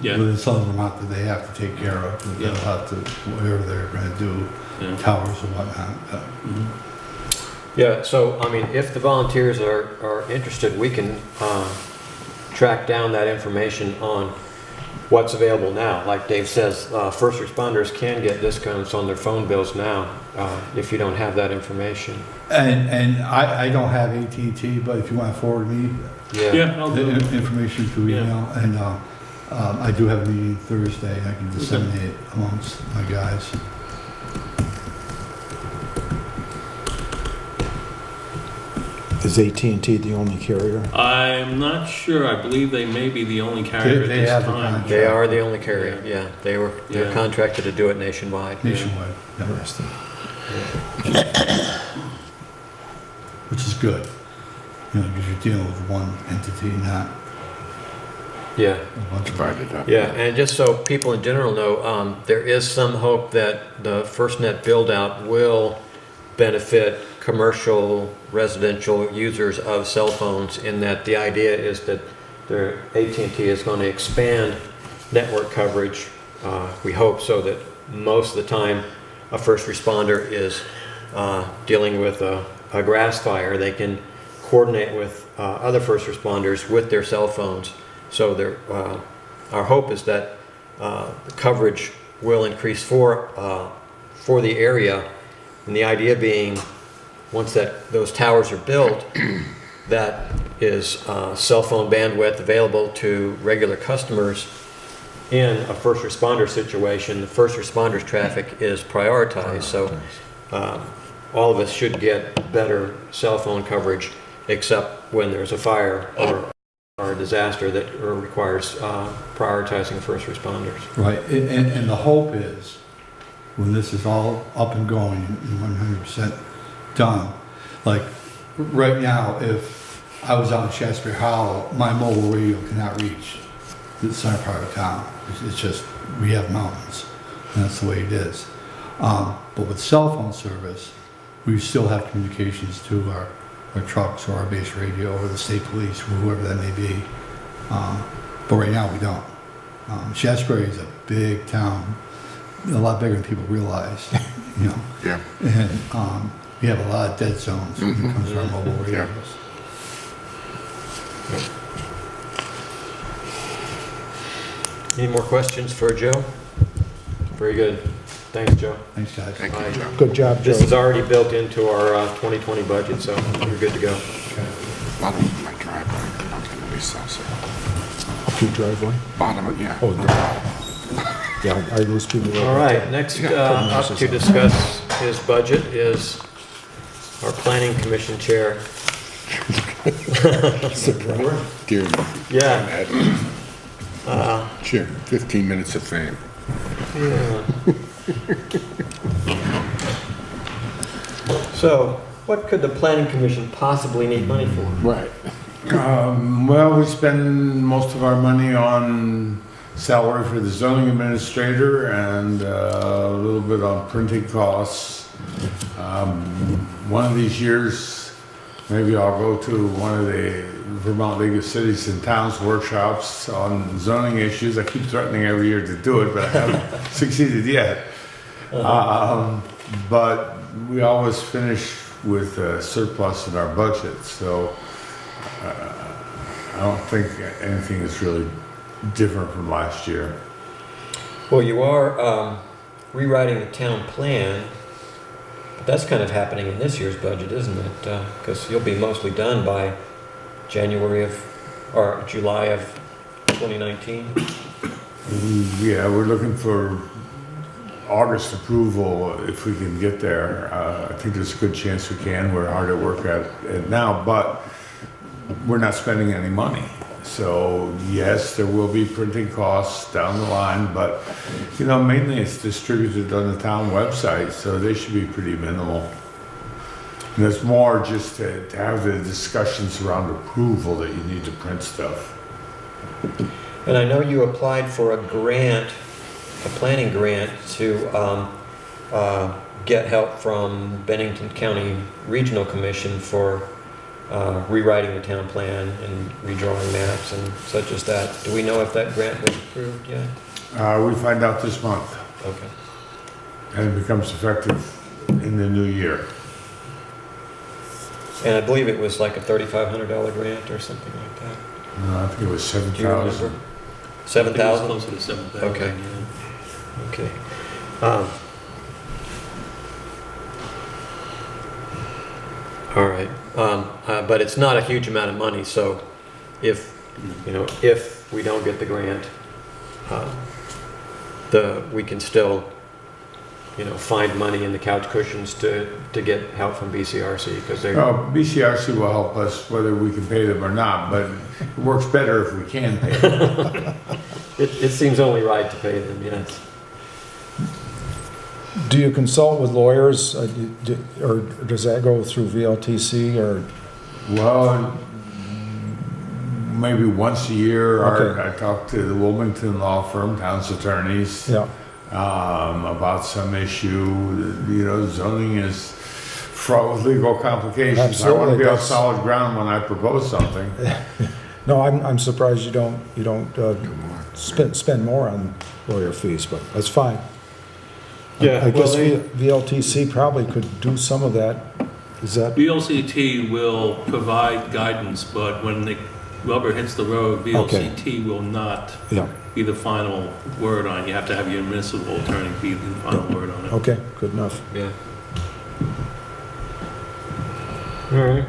Yeah. within Southern Vermont that they have to take care of. That Yeah. They'll have to, whatever they're going to do, Yeah. towers or whatnot. Yeah, so, I mean, if the volunteers are interested, we can track down that information on what's available now. Like Dave says, first responders can get discounts on their phone bills now, if you don't have that information. And I don't have AT&T, but if you want to forward me Yeah, I'll the do it. information through Yeah. email, and I do have a meeting Thursday, I can disseminate it amongst my guys. Is AT&T the only carrier? I'm not sure. I believe they may be the only carrier at They this have the time. contract. They are the only carrier, yeah. They're Yeah. contracted to do it nationwide. yeah. Nationwide, yeah, Interesting. which is good. You know, because you're dealing with one entity, not Yeah. a bunch of. Divided up. Yeah, and just so people in general know, there is some hope that the FirstNet build-out will benefit commercial, residential users of cell phones, in that the idea is that AT&T is going to expand network coverage, we hope, so that most of the time a first responder is dealing with a grass fire, they can coordinate with other first responders with their cell phones. So our hope is that the coverage will increase for the area, and the idea being, once those towers are built, that is cell phone bandwidth available to regular customers in a first responder situation. The first responders traffic is prioritized, so all of us should get better cell phone coverage, except when there's a fire or a disaster that requires prioritizing first responders. Right, and the hope is, when this is all up and going and 100% done, like, right now, if I was out in Shaftsbury Hollow, my mobile radio cannot reach the center part of town. It's just, we have mountains, and that's the way it is. But with cell phone service, we still have communications to our trucks or our base radio or the state police, or whoever that may be. But right now, we don't. Shaftsbury is a big town, a lot bigger than people realize, you know. Yeah. And we have a lot of dead zones when it comes to our mobile radios. Any more questions for Joe? Very good. Thanks, Joe. Thanks, guys. Thank you, Joe. Good job, Joe. This is already built into our 2020 budget, so you're good to go. Bottom of my driveway, I'm gonna be so. Up your driveway? Bottom of, yeah. Oh, yeah, I lose people. All right, next up to discuss his budget is our planning commission chair. Dear, Yeah. Chair, 15 minutes of fame. Yeah. So, what could the planning commission possibly need money for? Right. Well, we spend most of our money on salary for the zoning administrator and a little bit on printing costs. One of these years, maybe I'll go to one of the Vermont League of Cities and Towns workshops on zoning issues. I keep threatening every year to do it, but I haven't succeeded yet. But we always finish with a surplus in our budget, so I don't think anything is really different from last year. Well, you are rewriting the town plan, but that's kind of happening in this year's budget, isn't it? Because you'll be mostly done by July of 2019. Yeah, we're looking for August approval if we can get there. I think there's a good chance we can. We're hard at work at it now, but we're not spending any money. So yes, there will be printing costs down the line, but you know, mainly it's distributed on the town website, so they should be pretty minimal. And it's more just to have the discussions around approval that you need to print stuff. And I know you applied for a grant, a planning grant, to get help from Bennington County Regional Commission for rewriting the town plan and redrawing maps and such as that. Do we know if that grant was approved yet? We find out this month, Okay. and it becomes effective in the new year. And I believe it was like a $3,500 grant or something like that. I think it was Do you 7,000. remember? 7,000? Closer to 7,000. Okay. Yeah. Okay. All right. But it's not a huge amount of money, so if we don't get the grant, we can still, find money in the couch cushions to get help from BCRC, because they're... BCRC will help us whether we can pay them or not, but it works better if we can pay them. It seems only right to pay them, yes. Do you consult with lawyers, or does that go through VLTC, or? Well, maybe once a year, Okay. I talk to the Wilmington law firm, town's attorneys, Yeah, about some issue. Zoning is fraught with legal complications. I want to Absolutely, be on that's- solid ground when I propose something. no, I'm surprised you don't spend more on lawyer fees, but that's fine. Yeah, I well, guess VLTC probably could do some of that. Is that, VLCT will provide guidance, but when the rubber hits the road, VLCT will not yeah, be the final word on it. You have to have your municipal attorney be the final word on it. okay, good enough. Yeah. All right.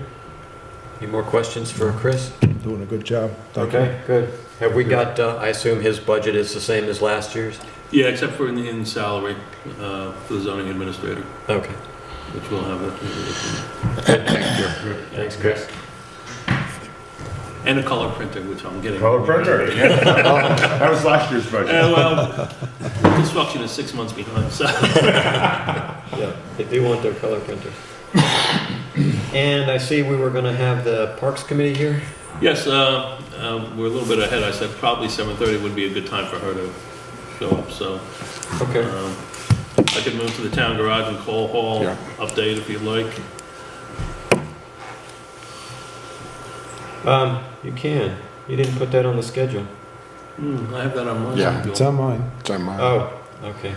Any more questions for Chris? Doing a good job. Thank you. Okay, good. Have we got, I assume his budget is the same as last year's? Yeah, except for in salary for the zoning administrator, Okay. which we'll have. Thank you. Thanks, Chris. And a color printer, which I'm getting. Color printer, yeah. That was last year's budget. Well, construction is 6 months behind, so. Yeah, they do want their color printers. And I see we were gonna have the Parks Committee here. Yes, we're a little bit ahead. I said probably 7:30 would be a good time for her to show up, so. Okay. I could move to the town garage and coal hall Yeah. update if you'd like. You can. You didn't put that on the schedule. I have that on my Yeah. schedule. It's on mine. It's on mine. Oh, okay.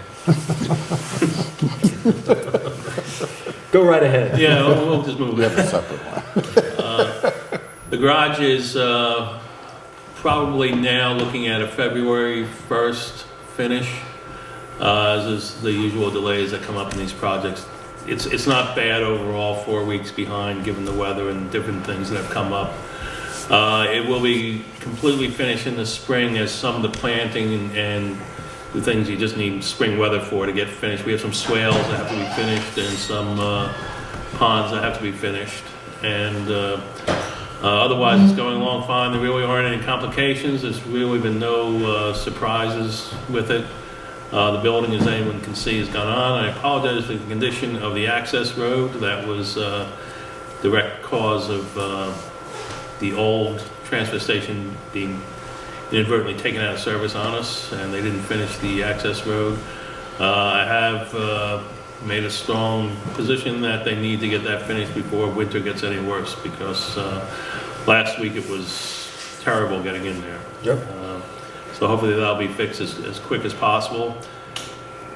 Go right ahead. Yeah, we'll just move We it. have a separate one. The garage is probably now looking at a February 1st finish, as is the usual delays that come up in these projects. It's not bad overall, 4 weeks behind, given the weather and different things that have come up. It will be completely finished in the spring, as some of the planting and the things you just need spring weather for to get finished. We have some swales that have to be finished and some ponds that have to be finished. And otherwise, it's going along fine. There really aren't any complications. There's really been no surprises with it. The building, as anyone can see, has gone on. I apologize for the condition of the access road. That was direct cause of the old transfer station being inadvertently taken out of service on us, and they didn't finish the access road. I have made a strong position that they need to get that finished before winter gets any worse, because last week it was terrible getting in there. Yep. So hopefully that'll be fixed as quick as possible.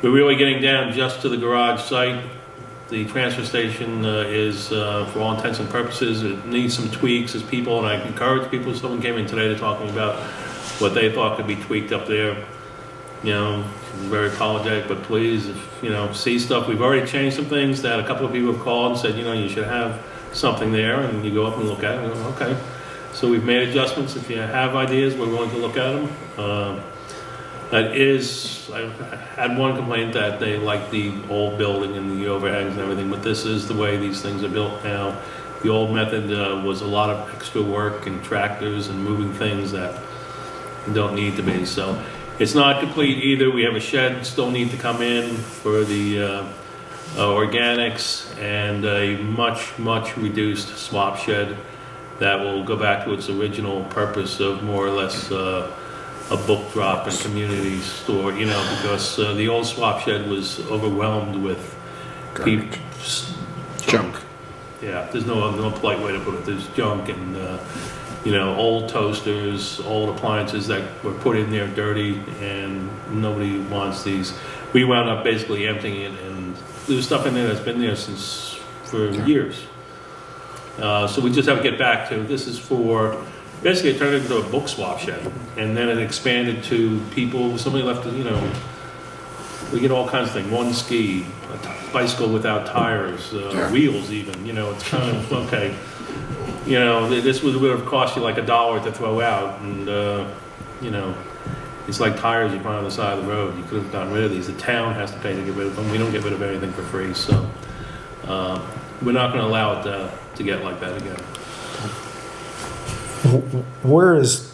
We're really getting down just to the garage site. The transfer station is, for all intents and purposes, it needs some tweaks as people, and I encourage people, someone came in today to talk to me about what they thought could be tweaked up there. You know, I'm very apologetic, but please, if, you know, see stuff. We've already changed some things that a couple of people have called and said, you know, you should have something there, and you go up and look at it and go, okay. So we've made adjustments. If you have ideas, we're willing to look at them. I had one complaint that they like the old building and the overhangs and everything, but this is the way these things are built now. The old method was a lot of extra work and tractors and moving things that don't need to be. So it's not complete either. We have a shed still need to come in for the organics, and a much reduced swap shed that will go back to its original purpose of more or less a book drop and community store, you know, because the old swap shed was overwhelmed with Junk. Yeah, there's no polite way to put it. There's junk and, you know, old toasters, old appliances that were put in there dirty, and nobody wants these. We wound up basically emptying it, and there's stuff in there that's been there for years. So we just have to get back to, this is for, basically it turned into a book swap shed, and then it expanded to people, somebody left, you know, we get all kinds of things, one ski, a bicycle without tires, wheels even, you know, it's kind of, okay, you know, this would have cost you like $1 to throw out, and, you know, it's like tires you find on the side of the road. You could have gotten rid of these. The town has to pay to get rid of them. We don't get rid of anything for free, so we're not going to allow it to get like that again. Where is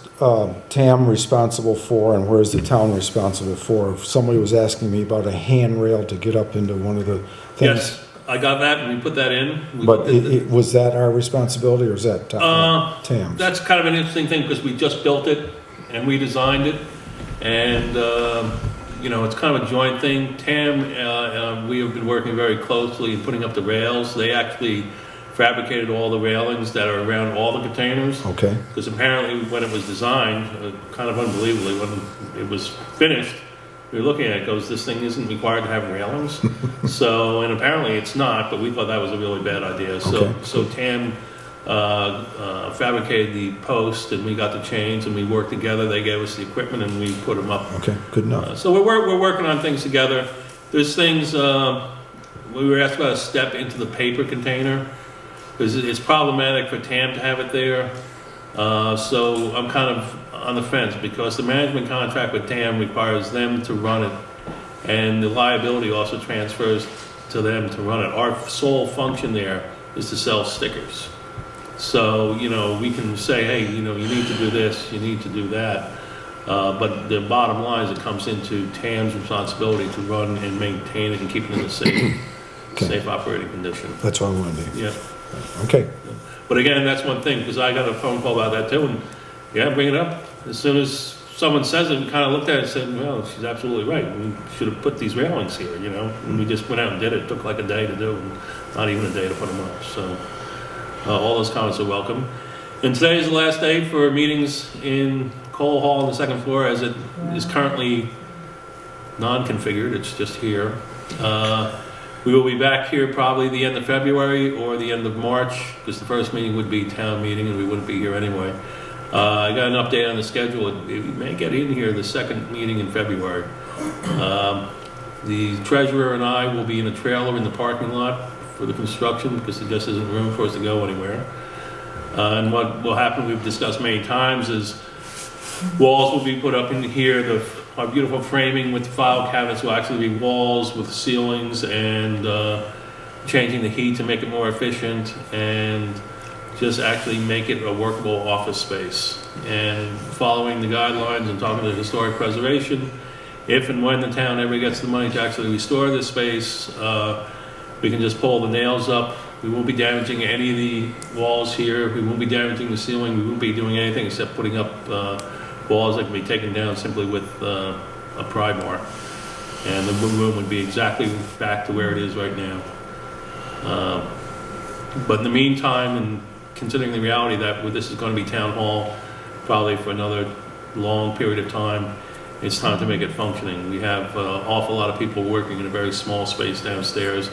TAM responsible for, and where is the town responsible for? If somebody was asking me about a handrail to get up into one of the things. Yes, I got that, and we put that in. But was that our responsibility, or is that TAM's? That's kind of an interesting thing, because we just built it and we designed it, and you know, it's kind of a joint thing. TAM, we have been working very closely in putting up the rails. They actually fabricated all the railings that are around all the containers. Okay. Because apparently when it was designed, kind of unbelievably, when it was finished, we were looking at it, goes, this thing isn't required to have railings. So, and apparently it's not, but we thought that was a really bad idea. So, Okay. so TAM fabricated the post, and we got the chains, and we worked together. They gave us the equipment, and we put them up. Okay, good enough. So we're working on things together. There's things, we were asked about a step into the paper container. because it's problematic for TAM to have it there. So I'm kind of on the fence, because the management contract with TAM requires them to run it, and the liability also transfers to them to run it. Our sole function there is to sell stickers. So, you know, we can say, hey, you know, you need to do this, you need to do that. But the bottom line is it comes into TAM's responsibility to run and maintain it and keep it in a safe, Okay. safe operating condition. That's all I wanted to. Yeah. Okay. But again, that's one thing, because I got a phone call about that too, and yeah, bring it up. As soon as someone says it, we kind of looked at it and said, well, she's absolutely right. We should have put these railings here, you know? And we just went out and did it. It took like a day to do, and not even a day to put them up. So all those comments are welcome. And today is the last day for meetings in Cole Hall on the second floor, as it is currently non-configured. It's just here. We will be back here probably the end of February or the end of March, because the first meeting would be town meeting and we wouldn't be here anyway. I got an update on the schedule. We may get in here the second meeting in February. The treasurer and I will be in a trailer in the parking lot for the construction, because there just isn't room for us to go anywhere. And what will happen, we've discussed many times, is walls will be put up in here. Our beautiful framing with file cabinets will actually be walls with ceilings, and changing the heat to make it more efficient, and just actually make it a workable office space. And following the guidelines and talking to historic preservation, if and when the town ever gets the money to actually restore this space, we can just pull the nails up. We won't be damaging any of the walls here. We won't be damaging the ceiling. We won't be doing anything except putting up walls that can be taken down simply with a pry bar. And the room would be exactly back to where it is right now. But in the meantime, and considering the reality that this is going to be town hall probably for another long period of time, it's time to make it functioning. We have an awful lot of people working in a very small space downstairs,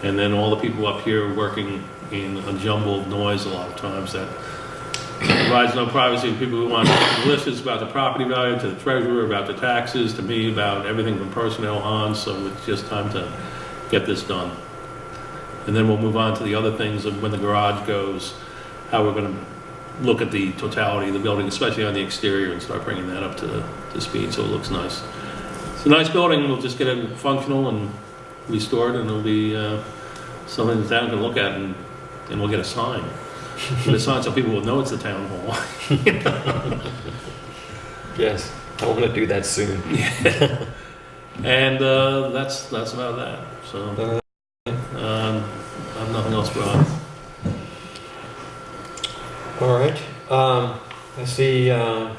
and then all the people up here working in a jumbled noise a lot of times that provides no privacy to people who want delicious about the property value, to the treasurer about the taxes, to me about everything from personnel on. So it's just time to get this done. And then we'll move on to the other things of when the garage goes, how we're going to look at the totality of the building, especially on the exterior, and start bringing that up to speed so it looks nice. It's a nice building. We'll just get it functional and restored, and it'll be something the town can look at, and we'll get a sign. Get a sign so people will know it's the town hall. Yes, I want to do that soon. And that's about that. So I have nothing else, Brian. All right. I see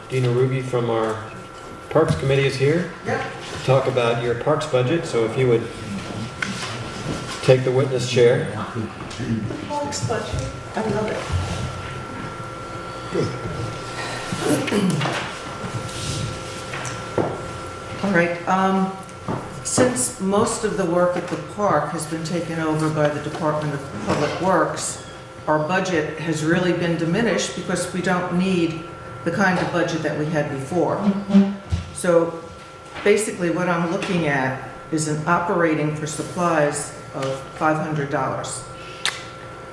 Dina Ruby from our Parks Committee is here. Yep. To talk about your parks budget. So if you would take the witness chair. Parks budget. I love it. All right. Since most of the work at the park has been taken over by the Department of Public Works, our budget has really been diminished because we don't need the kind of budget that we had before. So basically what I'm looking at is an operating for supplies of $500,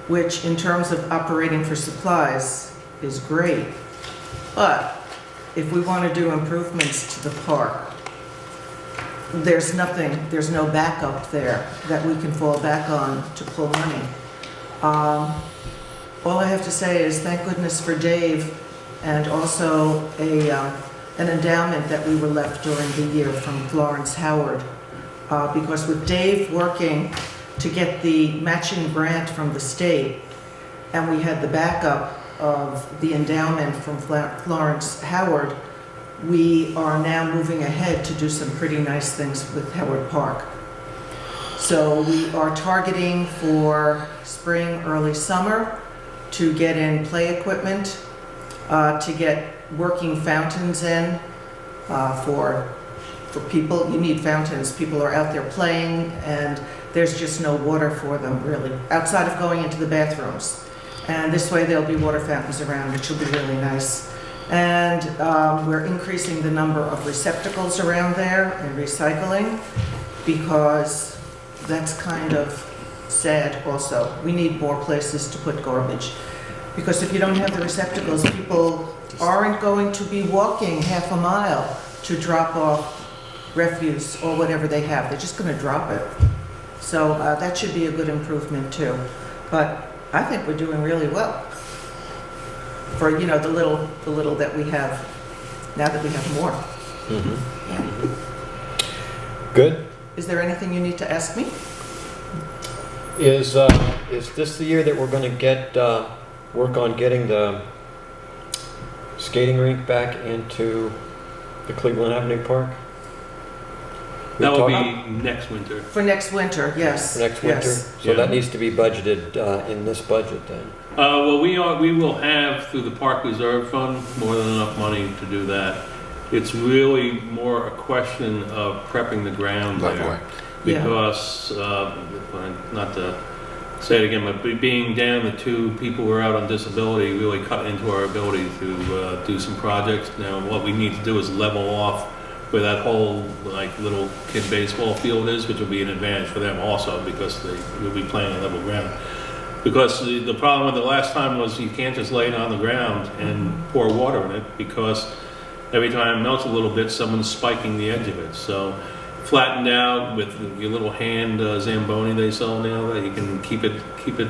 which in terms of operating for supplies is great. But if we want to do improvements to the park, there's no backup there that we can fall back on to pull money. All I have to say is thank goodness for Dave, and also an endowment that we were left during the year from Florence Howard. Because with Dave working to get the matching grant from the state, and we had the backup of the endowment from Florence Howard, we are now moving ahead to do some pretty nice things with Howard Park. So we are targeting for spring, early summer to get in play equipment, to get working fountains in for people. You need fountains. People are out there playing, and there's just no water for them, really, outside of going into the bathrooms. And this way there'll be water fountains around, which will be really nice. And we're increasing the number of receptacles around there and recycling, because that's kind of sad also. We need more places to put garbage. Because if you don't have the receptacles, people aren't going to be walking half a mile to drop off refuse or whatever they have. They're just going to drop it. So that should be a good improvement too. But I think we're doing really well for, you know, the little that we have, now that we have more. Good. Is there anything you need to ask me? Is this the year that we're going to get, work on getting the skating rink back into the Cleveland Avenue Park? That will talked- be next winter. For next winter, yes. For next winter? Yes. So Yeah. that needs to be budgeted in this budget then? Well, we will have, through the Park Reserve Fund, more than enough money to do that. It's really more a question of prepping the ground Lovely. there. Yeah. Because, not to say it again, but being down the two people who are out on disability really cut into our ability to do some projects. Now, what we need to do is level off where that whole, like, little kid baseball field is, which will be an advantage for them also, because they will be playing on level ground. Because the problem with the last time was you can't just lay it on the ground and pour water in it, because every time it melts a little bit, someone's spiking the edge of it. So flattened out with your little hand Zamboni they sell now, that you can keep it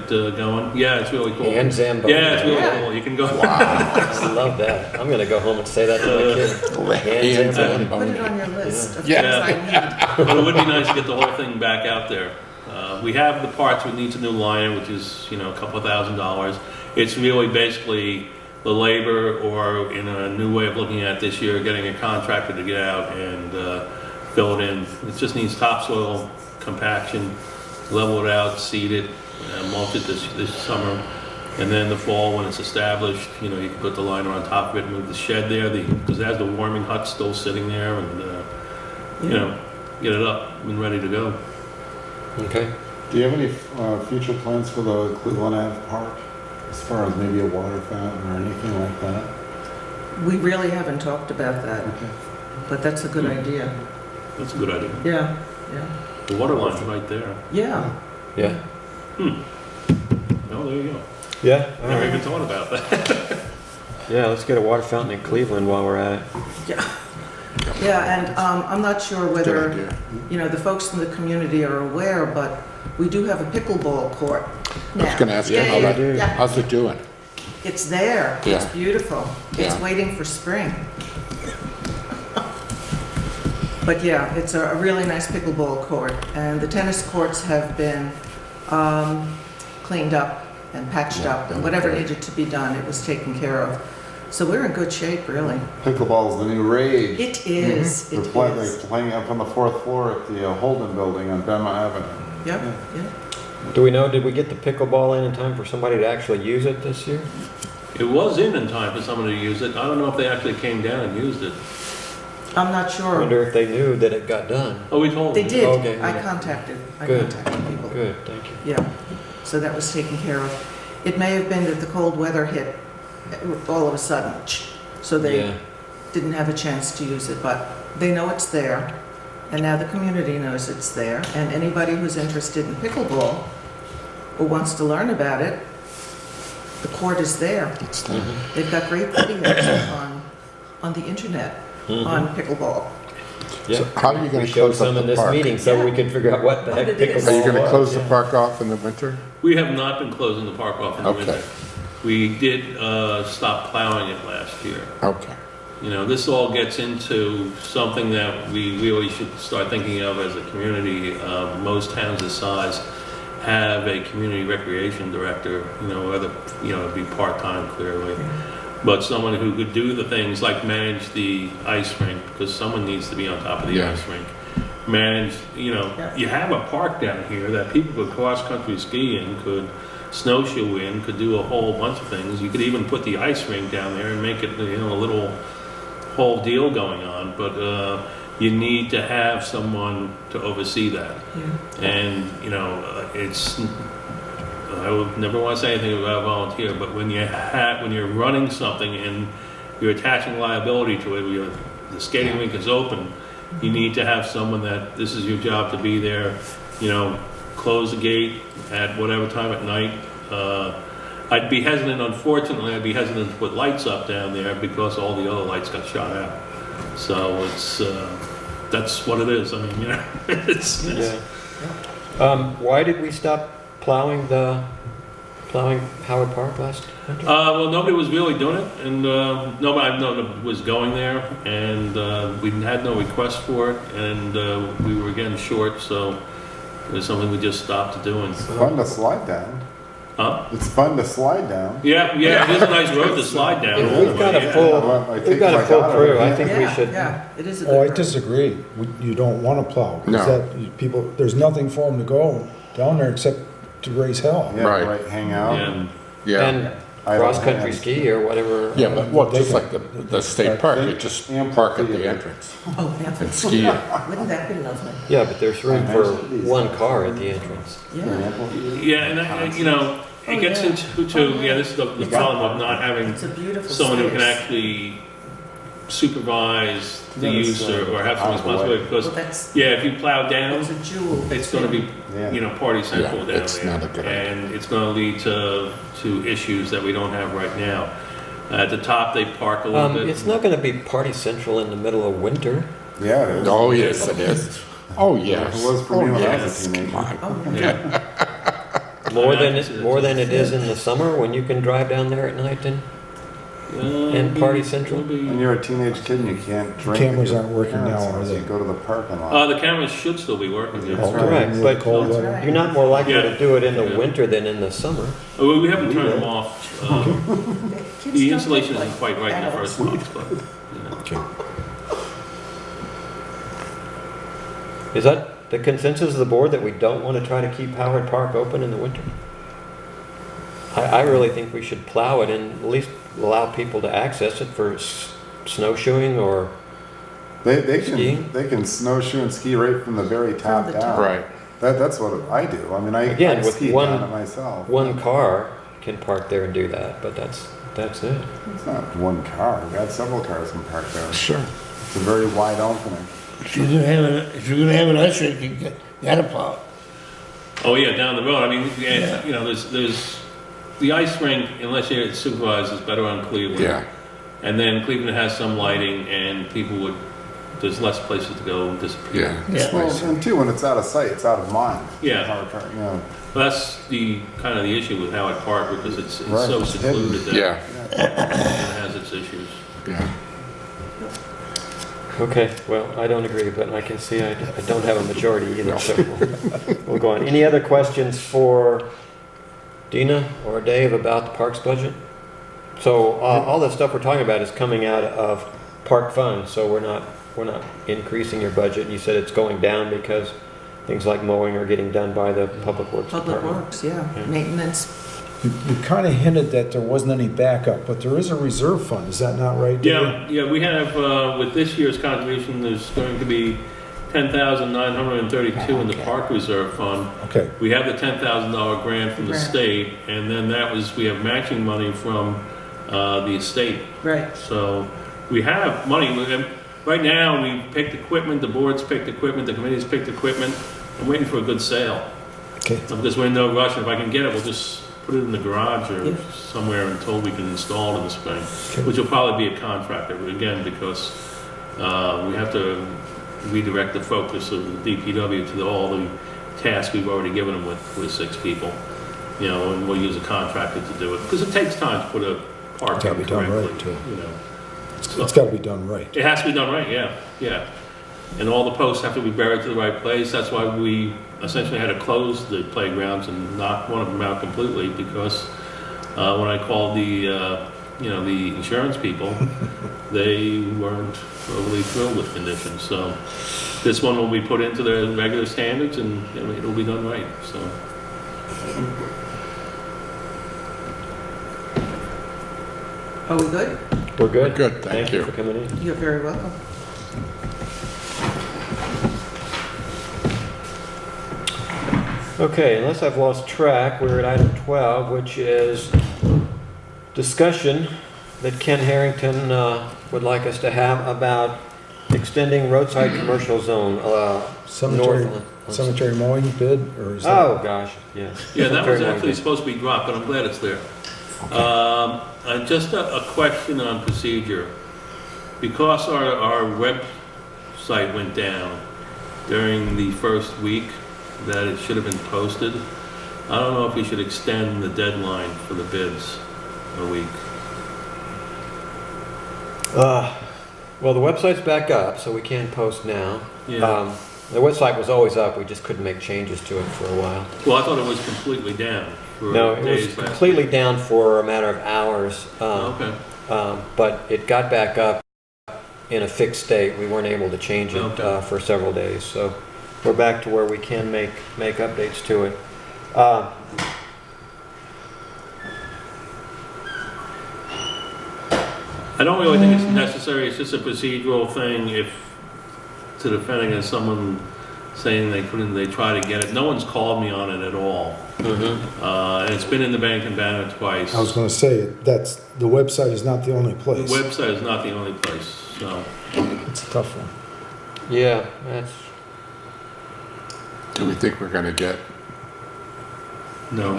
going. Yeah, it's really cool. And Zamboni. Yeah, it's really Yeah. cool. You can go. I love that. I'm going to go home and say that to my kid. And Zamboni. Put it on your list of Yeah. things I need. But it would be nice to get the whole thing back out there. We have the parts. We need a new liner, which is, you know, a couple of $1,000s. It's really basically the labor, or in a new way of looking at this year, getting a contractor to get out and fill it in. It just needs topsoil compaction, level it out, seed it, mulch it this summer. And then the fall, when it's established, you know, you can put the liner on top of it, move the shed there, because it has the warming hut still sitting there, and, you know, get it up and ready to go. Okay. Do you have any future plans for the Cleveland Ave Park? As far as maybe a water fountain or anything like that? We really haven't talked about that, Okay. but that's a good idea. That's a good idea. Yeah, yeah, The water line's right there. yeah. Yeah. Oh, there you go. Yeah. All Never right. even thought about that. Yeah, let's get a water fountain in Cleveland while we're at it. Yeah, and I'm not sure Good whether, idea. you know, the folks in the community are aware, but we do have a pickleball court now. I was gonna ask you Yeah, how yeah, that, yeah. how's it doing? It's there. It's Yeah. beautiful. It's Yeah. waiting for spring. But yeah, it's a really nice pickleball court, and the tennis courts have been cleaned up and patched Yeah, up, and done whatever great. needed to be done, it was taken care of. So we're in good shape, really. Pickleball's the new rage. It is. They're It playing, is. they're playing up on the 4th floor at the Holden Building on Bema Avenue. Yep, yeah. Do we know, did we get the pickleball in time for somebody to actually use it this year? It was in time for someone to use it. I don't know if they actually came down and used it. I'm not I sure. wonder if they knew that it got done. Oh, we told They them. did. Okay, I yeah. contacted Good. people. Good, thank you. Yeah, so that was taken care of. It may have been that the cold weather hit all of a sudden, so they Yeah. didn't have a chance to use it, but they know it's there, and now the community knows it's there, and anybody who's interested in pickleball or wants to learn about it, the court is there. It's there. They've got great videos on the internet on pickleball. Yeah. So how are you gonna We showed close up some in the this park? meeting, so we could figure out what the heck What it is. pickleball Are you gonna was, close the yeah. park off in the winter? We have not been closing the park off in the Okay. winter. We did stop plowing it last year. Okay. You know, this all gets into something that we really should start thinking of as a community. Most towns this size have a community recreation director, you know, whether, you know, it'd be part-time clearly, but someone who could do the things like manage the ice rink, because someone needs to be on top of the Yeah. ice rink. Manage, you know, Yeah. you have a park down here that people could cross-country ski in, could snowshoe in, could do a whole bunch of things. You could even put the ice rink down there and make it, you know, a little whole deal going on, but you need to have someone to oversee that. Yeah. And, you know, I would never want to say anything about volunteer, but when you're running something and you're attaching liability to it, the skating rink is open, you need to have someone that this is your job to be there, you know, close the gate at whatever time at night. I'd be hesitant, unfortunately, I'd be hesitant to put lights up down there because all the other lights got shot out. So it's, that's what it is. I mean, you know, it's. Why did we stop plowing Howard Park last winter? Well, nobody was really doing it, and nobody I've known was going there, and we had no request for it, and we were getting short, so it was something we just stopped doing. It's fun to slide down. Huh? It's fun to slide down. Yeah, it is a nice road to slide down. We've got a full crew. I think we should. Yeah, it is a Oh, I good road. disagree. You don't want to plow. 'Cause No. People, there's nothing for them to go down there except to raise hell. Yeah, Right. right, hang out. Yeah. And Yeah, And I cross-country don't- ski or whatever. yeah, but well, just like the state park, you just park at the entrance Oh, yeah. and ski. Wouldn't that be lovely? Yeah, but there's room for one car at the entrance. Yeah. Yeah, and you know, it gets yeah. into this is the problem of not having It's a beautiful someone who can space. actually supervise the Yeah, use it's, or have some out of the way. responsibility, because, Well, that's, yeah, if you plow down, it's a jewel. it's gonna be, Yeah. you know, party central Yeah, down it's there. not a good idea. And it's gonna lead to issues that we don't have right now. At the top, they park a little bit. It's not going to be party central in the middle of winter. Yeah, it is. Oh, yes, it is. Oh, yes. It was for me Oh, when I was a yes. teenager. Come on. Oh, Yeah. More than it is in the summer when you can drive down there at night and And Party Central? When you're a teenage kid and you can't drink. Cameras at your aren't working parents' now, are house, they? You go to the parking lot. The cameras should still be working. That's Yes. right. Correct, but Cold That's weather. right. you're not more likely Yeah. to do it in the Yeah. winter than in the summer. We haven't turned them off. Kids The don't insulation look isn't quite right in the adults. first place, but, you know. Is that the consensus of the board that we don't want to try to keep Howard Park open in the winter? I really think we should plow it and at least allow people to access it for snowshoeing or, Skiing? They can snowshoe and ski right from the very top From the down. top. Right. That's what I do. I mean, I Again, with ski one- down it myself. one car can park there and do that, but that's it. It's not one car. We've got several cars can park there. Sure. It's a very wide opening. If you're gonna have an ice rink, you gotta plow it. Oh, yeah, down the road. I mean, you know, there's the ice rink, unless you're supervised, is better on Cleveland. Yeah. And then Cleveland has some lighting and there's less places to go and disappear. Yeah. It's Yeah. nice. Well, and two, when it's out of sight, it's out of mind. Yeah. Howard Park, you know. Well, that's the kind of the issue with Howard Park, because it's Right, so it's secluded that Yeah, it has its issues. yeah. Okay, well, I don't agree, but I can see I don't have a majority either, so we'll go on. Any other questions for Dina or Dave about the parks budget? So all the stuff we're talking about is coming out of park funds, so we're not increasing your budget. And you said it's going down because things like mowing are getting done by the Public Works Public Department. Works, yeah, Yeah. maintenance. You kind of hinted that there wasn't any backup, but there is a reserve fund. Is that not right, Dave? Yeah, we have, with this year's contribution, there's going to be $10,932 in the park reserve fund. Okay, We have the $10,000 grant from the Grant. state, and then we have matching money from the estate. Right. So we have money. Right now, we picked equipment, the board's picked equipment, the committee's picked equipment. I'm waiting for a good sale. okay. Because we're in no rush. If I can get it, we'll just put it in the garage or Yeah. somewhere until we can install it in the spring, Okay. which will probably be a contractor, again, because we have to redirect the focus of the DPW to all the tasks we've already given them with 6 people. You know, and we'll use a contractor to do it, because it takes time to put a park Gotta in be done right, correctly, too. you know. It's got to be done right. It has to be done right, yeah. And all the posts have to be buried to the right place. That's why we essentially had to close the playgrounds and knock one of them out completely, because when I called the insurance people, they weren't overly thrilled with conditions. So this one will be put into the regular standards, and it'll be done right, so. Are we good? We're good? Good, thank you. for coming in. You're very welcome. Okay, unless I've lost track, we're at item 12, which is discussion that Ken Harrington would like us to have about extending roadside commercial zone, Cemetery, north. cemetery mowing bid, or is that? Oh, gosh, yeah. Yeah, that was Cemetery actually mowing. supposed to be dropped, but I'm glad it's there. Just a question on procedure. Because our website went down during the first week that it should have been posted, I don't know if we should extend the deadline for the bids a week. Well, the website's back up, so we can post now. Yeah. The website was always up, we just couldn't make changes to it for a while. Well, I thought it was completely down for No, it was days last completely week. down for a matter of hours, Okay. but it got back up in a fixed state. We weren't able to change it Okay. for several days, so we're back to where we can make updates to it. I don't really think it's necessary, it's just a procedural thing if, to defend against someone saying they try to get it. No one's called me on it at all. And it's been in the Bank and Banner twice. I was gonna say, the website is not the only The place. website is not the only place, so. It's a tough one. Yeah, that's, Do we think we're gonna get, No,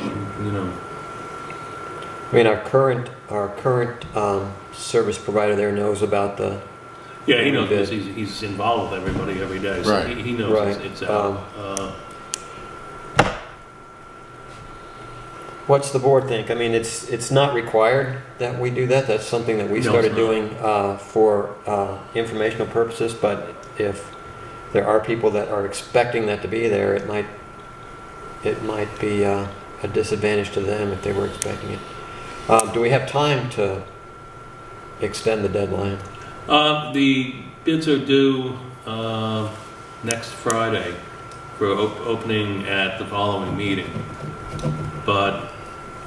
I mean, our current service provider there knows about the, yeah, he knows We this, did. he's involved with everybody every day, so Right. he knows Right. it's out. what's the board think? I mean, it's not required that we do that. That's something that we No, started it's not. doing for informational purposes, but if there are people that are expecting that to be there, it might be a disadvantage to them if they were expecting it. Do we have time to extend the deadline? The bids are due next Friday for opening at the following meeting. But,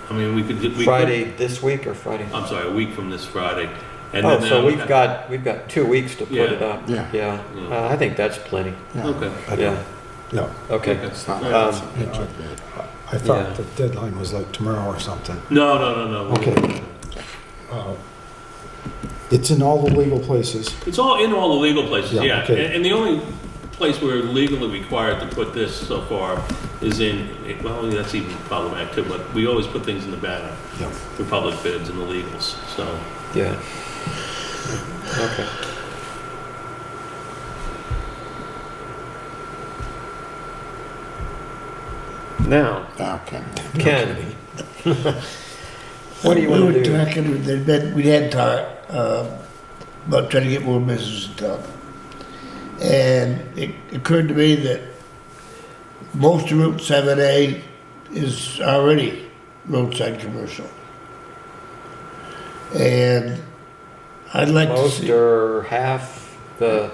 I mean, we could. Friday this week or Friday? I'm sorry, a week from this Friday. And Oh, then so we we've got 2 weeks to put Yeah. it up. Yeah. Yeah, Yeah. I think that's plenty. Okay. Yeah, No, okay. it's not, Um, it's a bid. I thought Yeah. the deadline was like tomorrow or something. No. Okay. It's in all the legal places. It's all in all the legal places, Yeah, yeah. okay. And the only place we're legally required to put this so far is in, well, that's even problematic too, but we always put things in the banner Yeah. for public bids and the legals, so. Yeah. Okay. Now, Okay. Ken, what do you want to We were do? talking with we had talked about trying to get more business in town. And it occurred to me that most of Route 7A is already roadside commercial. And I'd like to Most see. or half, the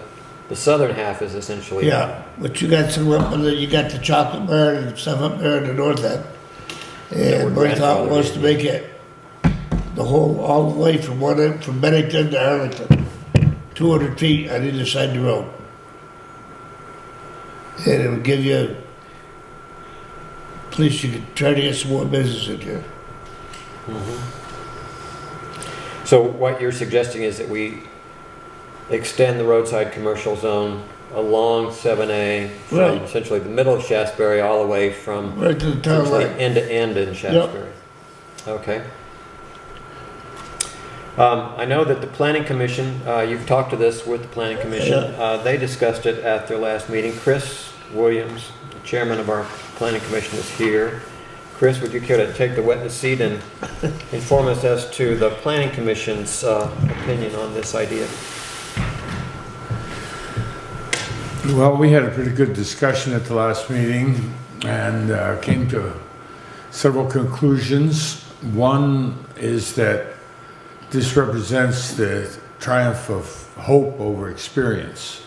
southern half is essentially. Yeah, but you got some up there, you got the chocolate bar and stuff up there in the north end. That And would my thought was to grandfather make it the whole, all the way from one end, from Bennington to Arlington, 200 feet on either side of the road. And it would give you, at least you could try to get some more business in here. So what you're suggesting is that we extend the roadside commercial zone along 7A from Right. essentially the middle of Shaftsbury all the way from Right to the town essentially line. end to end in Shaftsbury. Okay. I know that the planning commission, you've talked to this with the planning commission. They discussed it at their last meeting. Chris Williams, the chairman of our planning commission, is here. Chris, would you care to take the witness seat and inform us as to the planning commission's opinion on this idea? Well, we had a pretty good discussion at the last meeting and came to several conclusions. One is that this represents the triumph of hope over experience.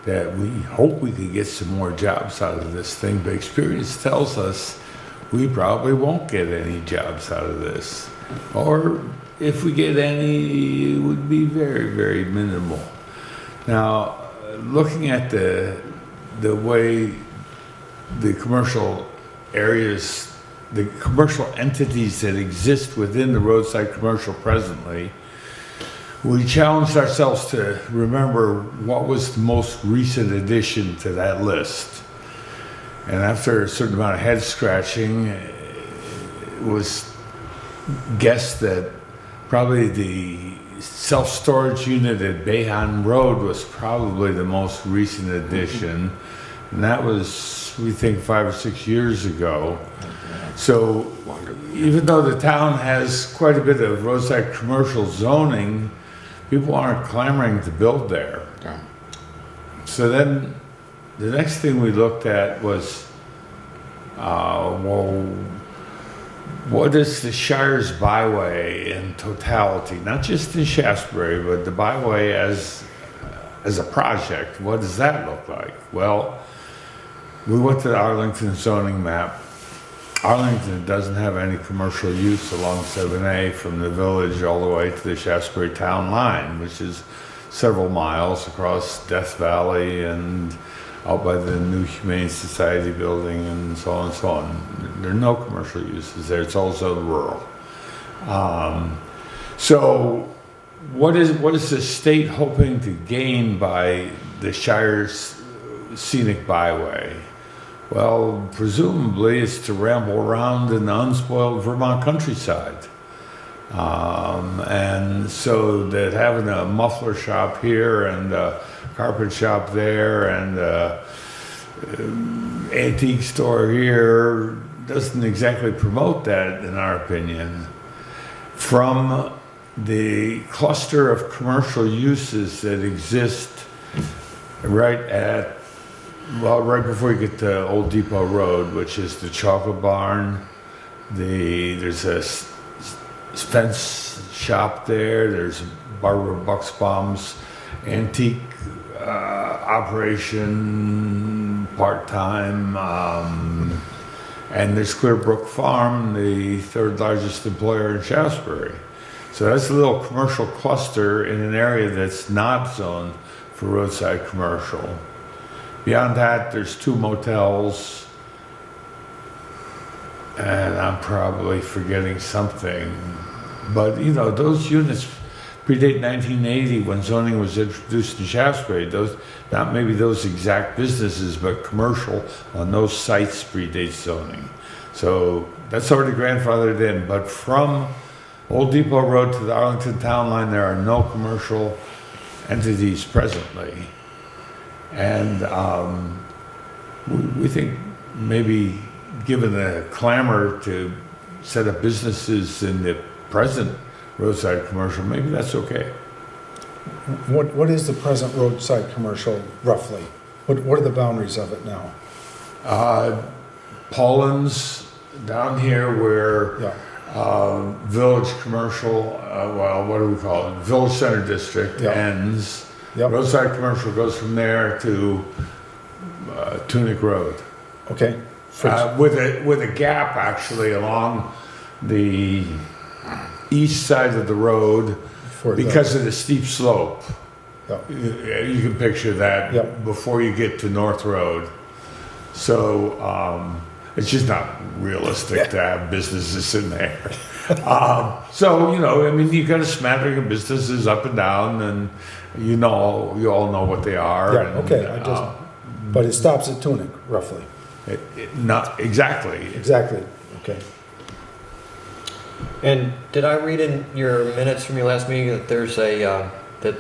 That we hope we could get some more jobs out of this thing, but experience tells us we probably won't get any jobs out of this. Or if we get any, it would be very, very minimal. Now, looking at the way the commercial areas, the commercial entities that exist within the roadside commercial presently, we challenged ourselves to remember what was the most recent addition to that list. And after a certain amount of head scratching, it was guessed that probably the self-storage unit at Bayonne Road was probably the most recent addition. And that was, we think, 5 or 6 years ago. So even though the town has quite a bit of roadside commercial zoning, people aren't clamoring to build there. Yeah. So then the next thing we looked at was, well, what is the Shire's byway in totality? Not just in Shaftsbury, but the byway as a project. What does that look like? Well, we went to the Arlington zoning map. Arlington doesn't have any commercial use along 7A from the village all the way to the Shaftsbury town line, which is several miles across Death Valley and out by the new Humane Society building and so on and so on. There are no commercial uses there. It's also rural. So what is the state hoping to gain by the Shire's scenic byway? Well, presumably it's to ramble around in the unspoiled Vermont countryside. And so that having a muffler shop here and a carpet shop there and a antique store here doesn't exactly promote that, in our opinion. From the cluster of commercial uses that exist right before you get to Old Depot Road, which is the Chocolate Barn, there's a fence shop there, there's Barbara Buxbaum's antique operation part-time, and there's Clearbrook Farm, the third largest employer in Shaftsbury. So that's a little commercial cluster in an area that's not zoned for roadside commercial. Beyond that, there's 2 motels, and I'm probably forgetting something. But, you know, those units predate 1980 when zoning was introduced in Shaftsbury. Those, not maybe those exact businesses, but commercial on those sites predates zoning. So that's already grandfathered in. But from Old Depot Road to the Arlington Town Line, there are no commercial entities presently. And we think maybe given the clamor to set up businesses in the present roadside commercial, maybe that's okay. What is the present roadside commercial roughly? What are the boundaries of it now? Paulin's down here where Yeah. Village Commercial, well, what do we call it? Village Center District Yeah. ends. Yep. Roadside commercial goes from there to Tunic Road. Okay. With a gap actually along the east side of the road because of the steep slope. Yeah. You can picture that Yep. before you get to North Road. So it's just not realistic to have businesses in there. So, you know, I mean, you got a smattering of businesses up and down, and you all know what they are. Yeah, and, okay, but it stops at Tunic, roughly. Not exactly. Exactly, okay. And did I read in your minutes from your last meeting that there's that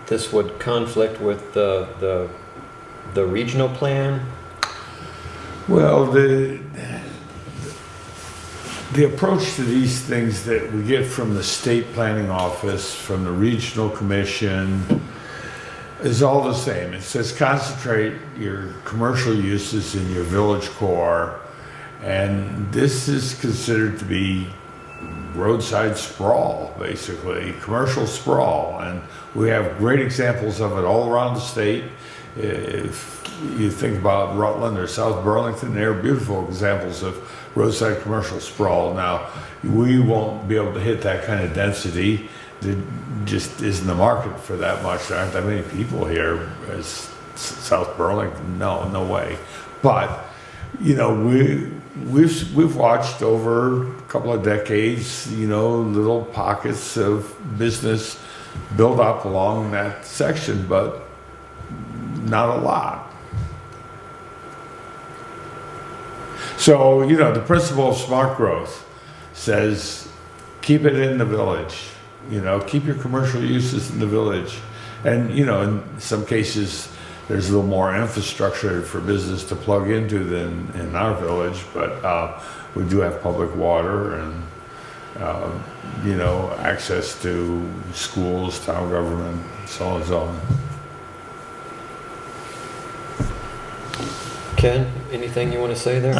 this would conflict with the regional plan? Well, the approach to these things that we get from the state planning office, from the regional commission, is all the same. It says concentrate your commercial uses in your village core, and this is considered to be roadside sprawl, basically, commercial sprawl, and we have great examples of it all around the state. If you think about Rutland or South Burlington, they're beautiful examples of roadside commercial sprawl. Now, we won't be able to hit that kind of density. There just isn't the market for that much. There aren't that many people here as South Burlington. No way. But, you know, we've watched over a couple of decades, you know, little pockets of business build up along that section, but not a lot. So, you know, the principle of smart growth says, keep it in the village, you know, keep your commercial uses in the village. And, you know, in some cases, there's a little more infrastructure for business to plug into than in our village, but we do have public water and, you know, access to schools, town government, so on and so on. Ken, anything you want to say there?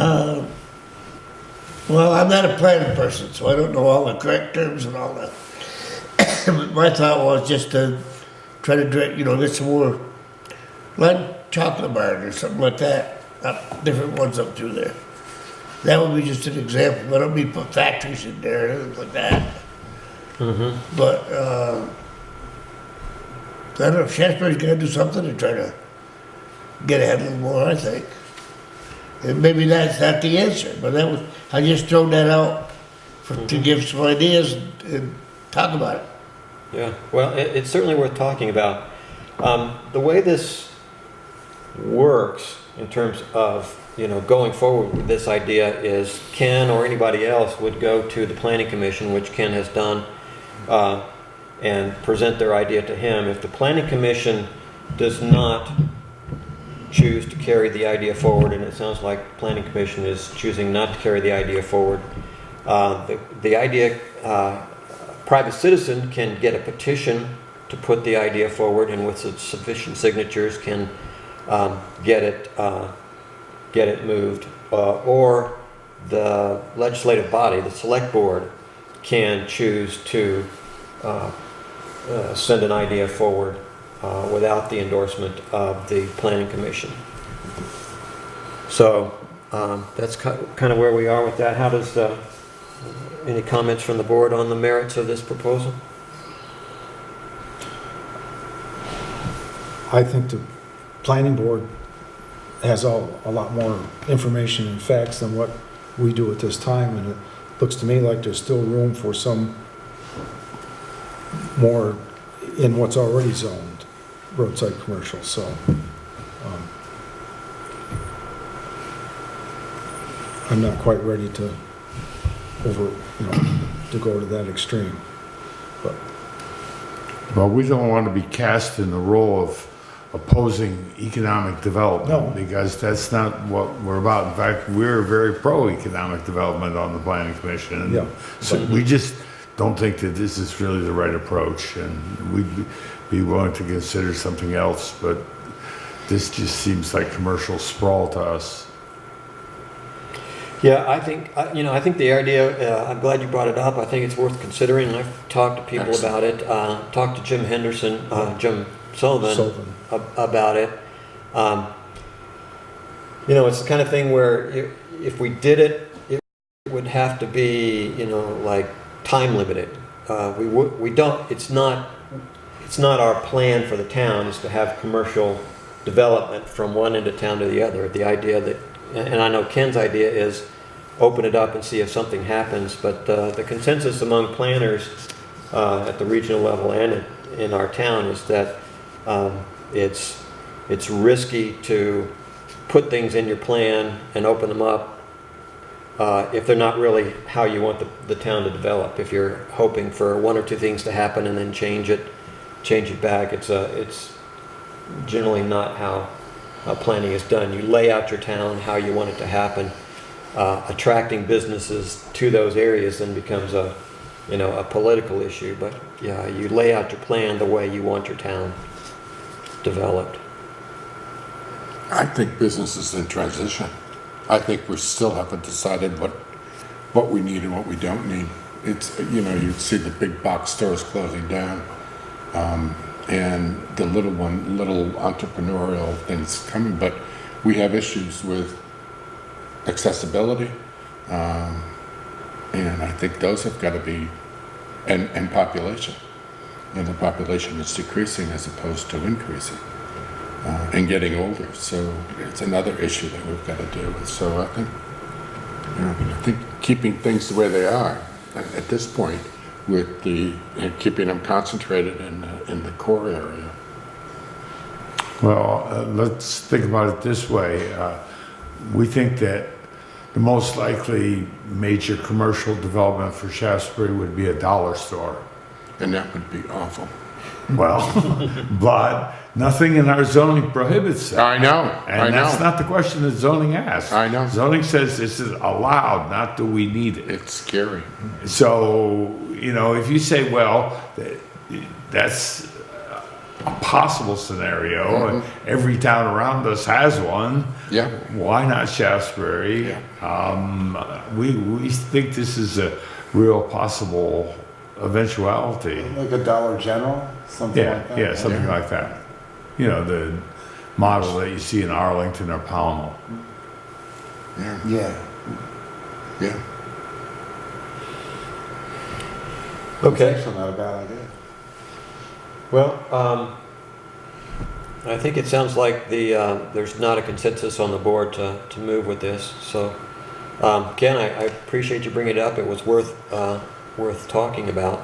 Well, I'm not a planning person, so I don't know all the correct terms and all that. But my thought was just to try to direct, you know, get some more, like chocolate bar or something like that, up different ones up through there. That would be just an example. I don't mean put factories in there or anything like that. Mm-hmm. But I don't know if Shaftsbury's gonna do something to try to get ahead a little more, I think. And maybe that's not the answer, but that was, I just thrown that out to give some ideas and talk about it. Yeah, well, it's certainly worth talking about. The way this works in terms of, you know, going forward with this idea is Ken or anybody else would go to the Planning Commission, which Ken has done, and present their idea to him. If the Planning Commission does not choose to carry the idea forward, and it sounds like the Planning Commission is choosing not to carry the idea forward, the idea, private citizen can get a petition to put the idea forward, and with sufficient signatures can get it moved, or the legislative body, the select board, can choose to send an idea forward without the endorsement of the Planning Commission. So that's kind of where we are with that. How does any comments from the board on the merits of this proposal? I think the planning board has a lot more information and facts than what we do at this time, and it looks to me like there's still room for some more in what's already zoned roadside commercial, so I'm not quite ready to to go to that extreme. But Well, we don't want to be cast in the role of opposing economic development, No. because that's not what we're about. In fact, we're very pro-economic development on the Planning Commission. And Yeah. so we just don't think that this is really the right approach, and we'd be willing to consider something else, but this just seems like commercial sprawl to us. Yeah, I think the idea, I'm glad you brought it up. I think it's worth considering. I've talked to people about it, talked to Jim Henderson, Jim Sullivan about it. It's the kind of thing where if we did it, it would have to be, like time limited. It's not our plan for the town is to have commercial development from one end of town to the other. The idea that, and I know Ken's idea is open it up and see if something happens, but the consensus among planners at the regional level and in our town is that it's risky to put things in your plan and open them up if they're not really how you want the town to develop. If you're hoping for one or two things to happen and then change it back, it's generally not how planning is done. You lay out your town how you want it to happen. Attracting businesses to those areas then becomes a political issue. But yeah, you lay out your plan the way you want your town developed. I think business is in transition. I think we still haven't decided what we need and what we don't need. It's, you see the big box stores closing down, and the little entrepreneurial things coming, but we have issues with accessibility, and I think those have got to be, and population. And the population is decreasing as opposed to increasing, and getting older. So it's another issue that we've got to deal with. So I think keeping things the way they are at this point with the, and keeping them concentrated in the core area. Well, let's think about it this way. We think that the most likely major commercial development for Shaftsbury would be a dollar store. And that would be awful. Well, but nothing in our zoning prohibits that. I know, And that's not the question that zoning asks. I know. Zoning says this is allowed, not do we need it. It's scary. So, you know, if you say, well, that's a possible scenario, and every town around us has one, Yeah. why not Shaftsbury? We think this is a real possible eventuality. Like a Dollar General, something like that. Yeah, something like that. You know, the model that you see in Arlington or Pownell. Yeah. Yeah. Yeah. It's Okay. actually not a bad idea. Well, I think it sounds like there's not a consensus on the board to move with this. So, Ken, I appreciate you bringing it up. It was worth talking about.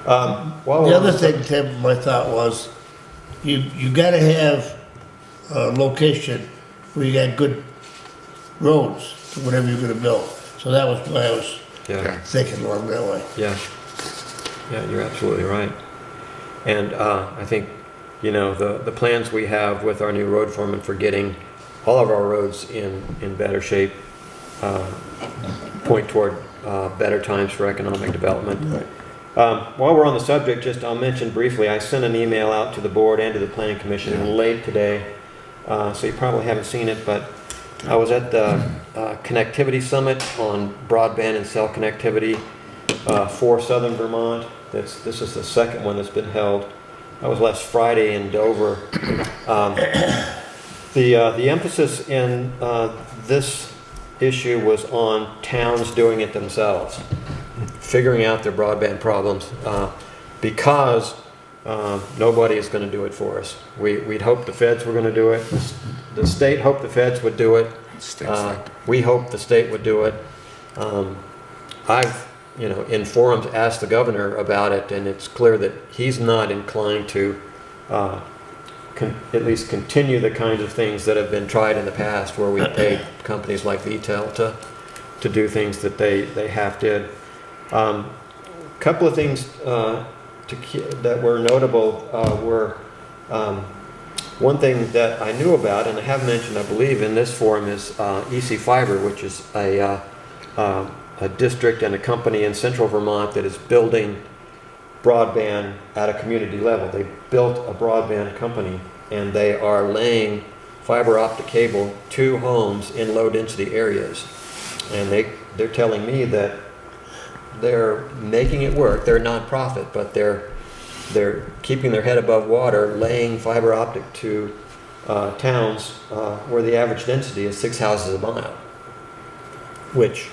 While we're The on other thing, Tim, my thought was, you gotta have a location where you got good roads to whatever you're gonna build. So that was what I was Yeah, thinking along that way. yeah, you're absolutely right. And I think, you know, the plans we have with our new road foreman for getting all of our roads in better shape point toward better times for economic development. While we're on the subject, I'll mention briefly, I sent an email out to the board and to the planning commission late today, so you probably haven't seen it, but I was at the Connectivity Summit on broadband and cell connectivity for Southern Vermont. This is the second one that's been held. That was last Friday in Dover. The emphasis in this issue was on towns doing it themselves, figuring out their broadband problems, because nobody is going to do it for us. We'd hoped the feds were going to do it. The state hoped the feds would do it. We hoped the state would do it. I've, in forums asked the governor about it, and it's clear that he's not inclined to at least continue the kinds of things that have been tried in the past, where we paid companies like VTEL to do things that they half did. A couple of things that were notable were one thing that I knew about, and I have mentioned, I believe, in this forum, is EC Fiber, which is a district and a company in central Vermont that is building broadband at a community level. They built a broadband company, and they are laying fiber optic cable to homes in low density areas. And they're telling me that they're making it work. They're a nonprofit, but they're keeping their head above water, laying fiber optic to towns where the average density is 6 houses a mile, which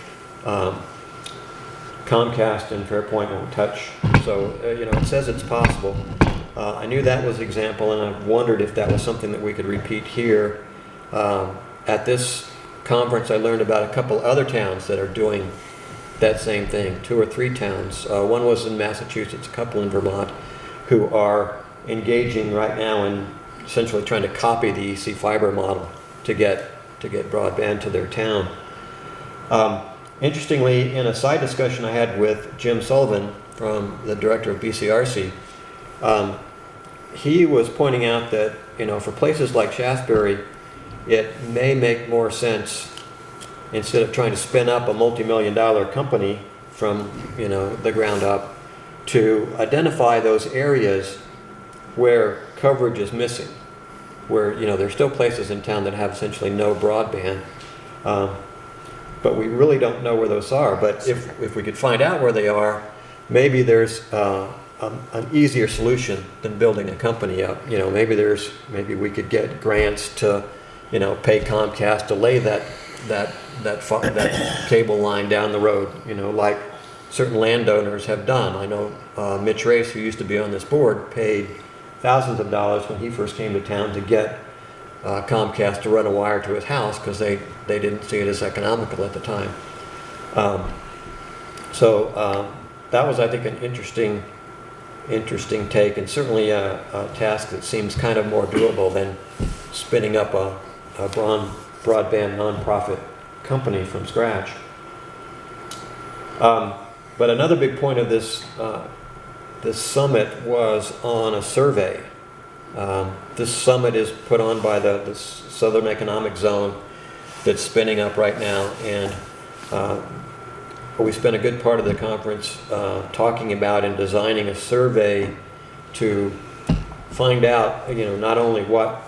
Comcast and Fairpoint won't touch. So, it says it's possible. I knew that was an example, and I wondered if that was something that we could repeat here. At this conference, I learned about a couple other towns that are doing that same thing, 2 or 3 towns. One was in Massachusetts, a couple in Vermont, who are engaging right now in essentially trying to copy the EC Fiber model to get broadband to their town. Interestingly, in a side discussion I had with Jim Sullivan, from the director of BCRC, he was pointing out that, for places like Shaftsbury, it may make more sense, instead of trying to spin up a multi-million-dollar company from, the ground up, to identify those areas where coverage is missing, where, there's still places in town that have essentially no broadband. But we really don't know where those are. But if we could find out where they are, maybe there's an easier solution than building a company up. Maybe we could get grants to, pay Comcast to lay that cable line down the road, like certain landowners have done. I know Mitch Race, who used to be on this board, paid thousands of dollars when he first came to town to get Comcast to run a wire to his house, because they didn't see it as economical at the time. that was, I think, an interesting take, and certainly a task that seems kind of more doable than spinning up a broadband nonprofit company from scratch. But another big point of this summit was on a survey. This summit is put on by the Southern Economic Zone that's spinning up right now, and we spent a good part of the conference talking about and designing a survey to find out, not only what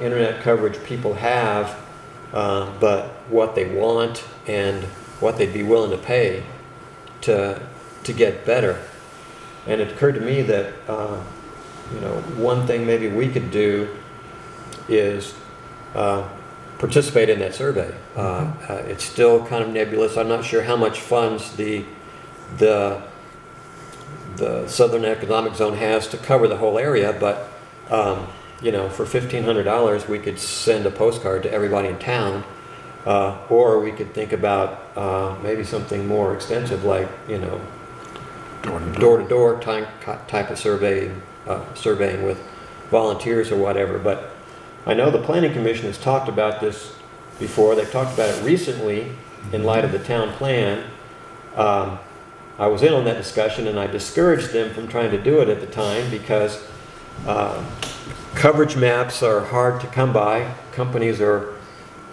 internet coverage people have, but what they want and what they'd be willing to pay to get better. And it occurred to me that one thing maybe we could do is participate in that survey. It's still kind of nebulous. I'm not sure how much funds the Southern Economic Zone has to cover the whole area, but for $1,500 we could send a postcard to everybody in town, or we could think about maybe something more extensive, like door-to-door type of surveying with volunteers or whatever. But I know the Planning Commission has talked about this before. They've talked about it recently in light of the town plan. I was in on that discussion, and I discouraged them from trying to do it at the time because coverage maps are hard to come by. Companies are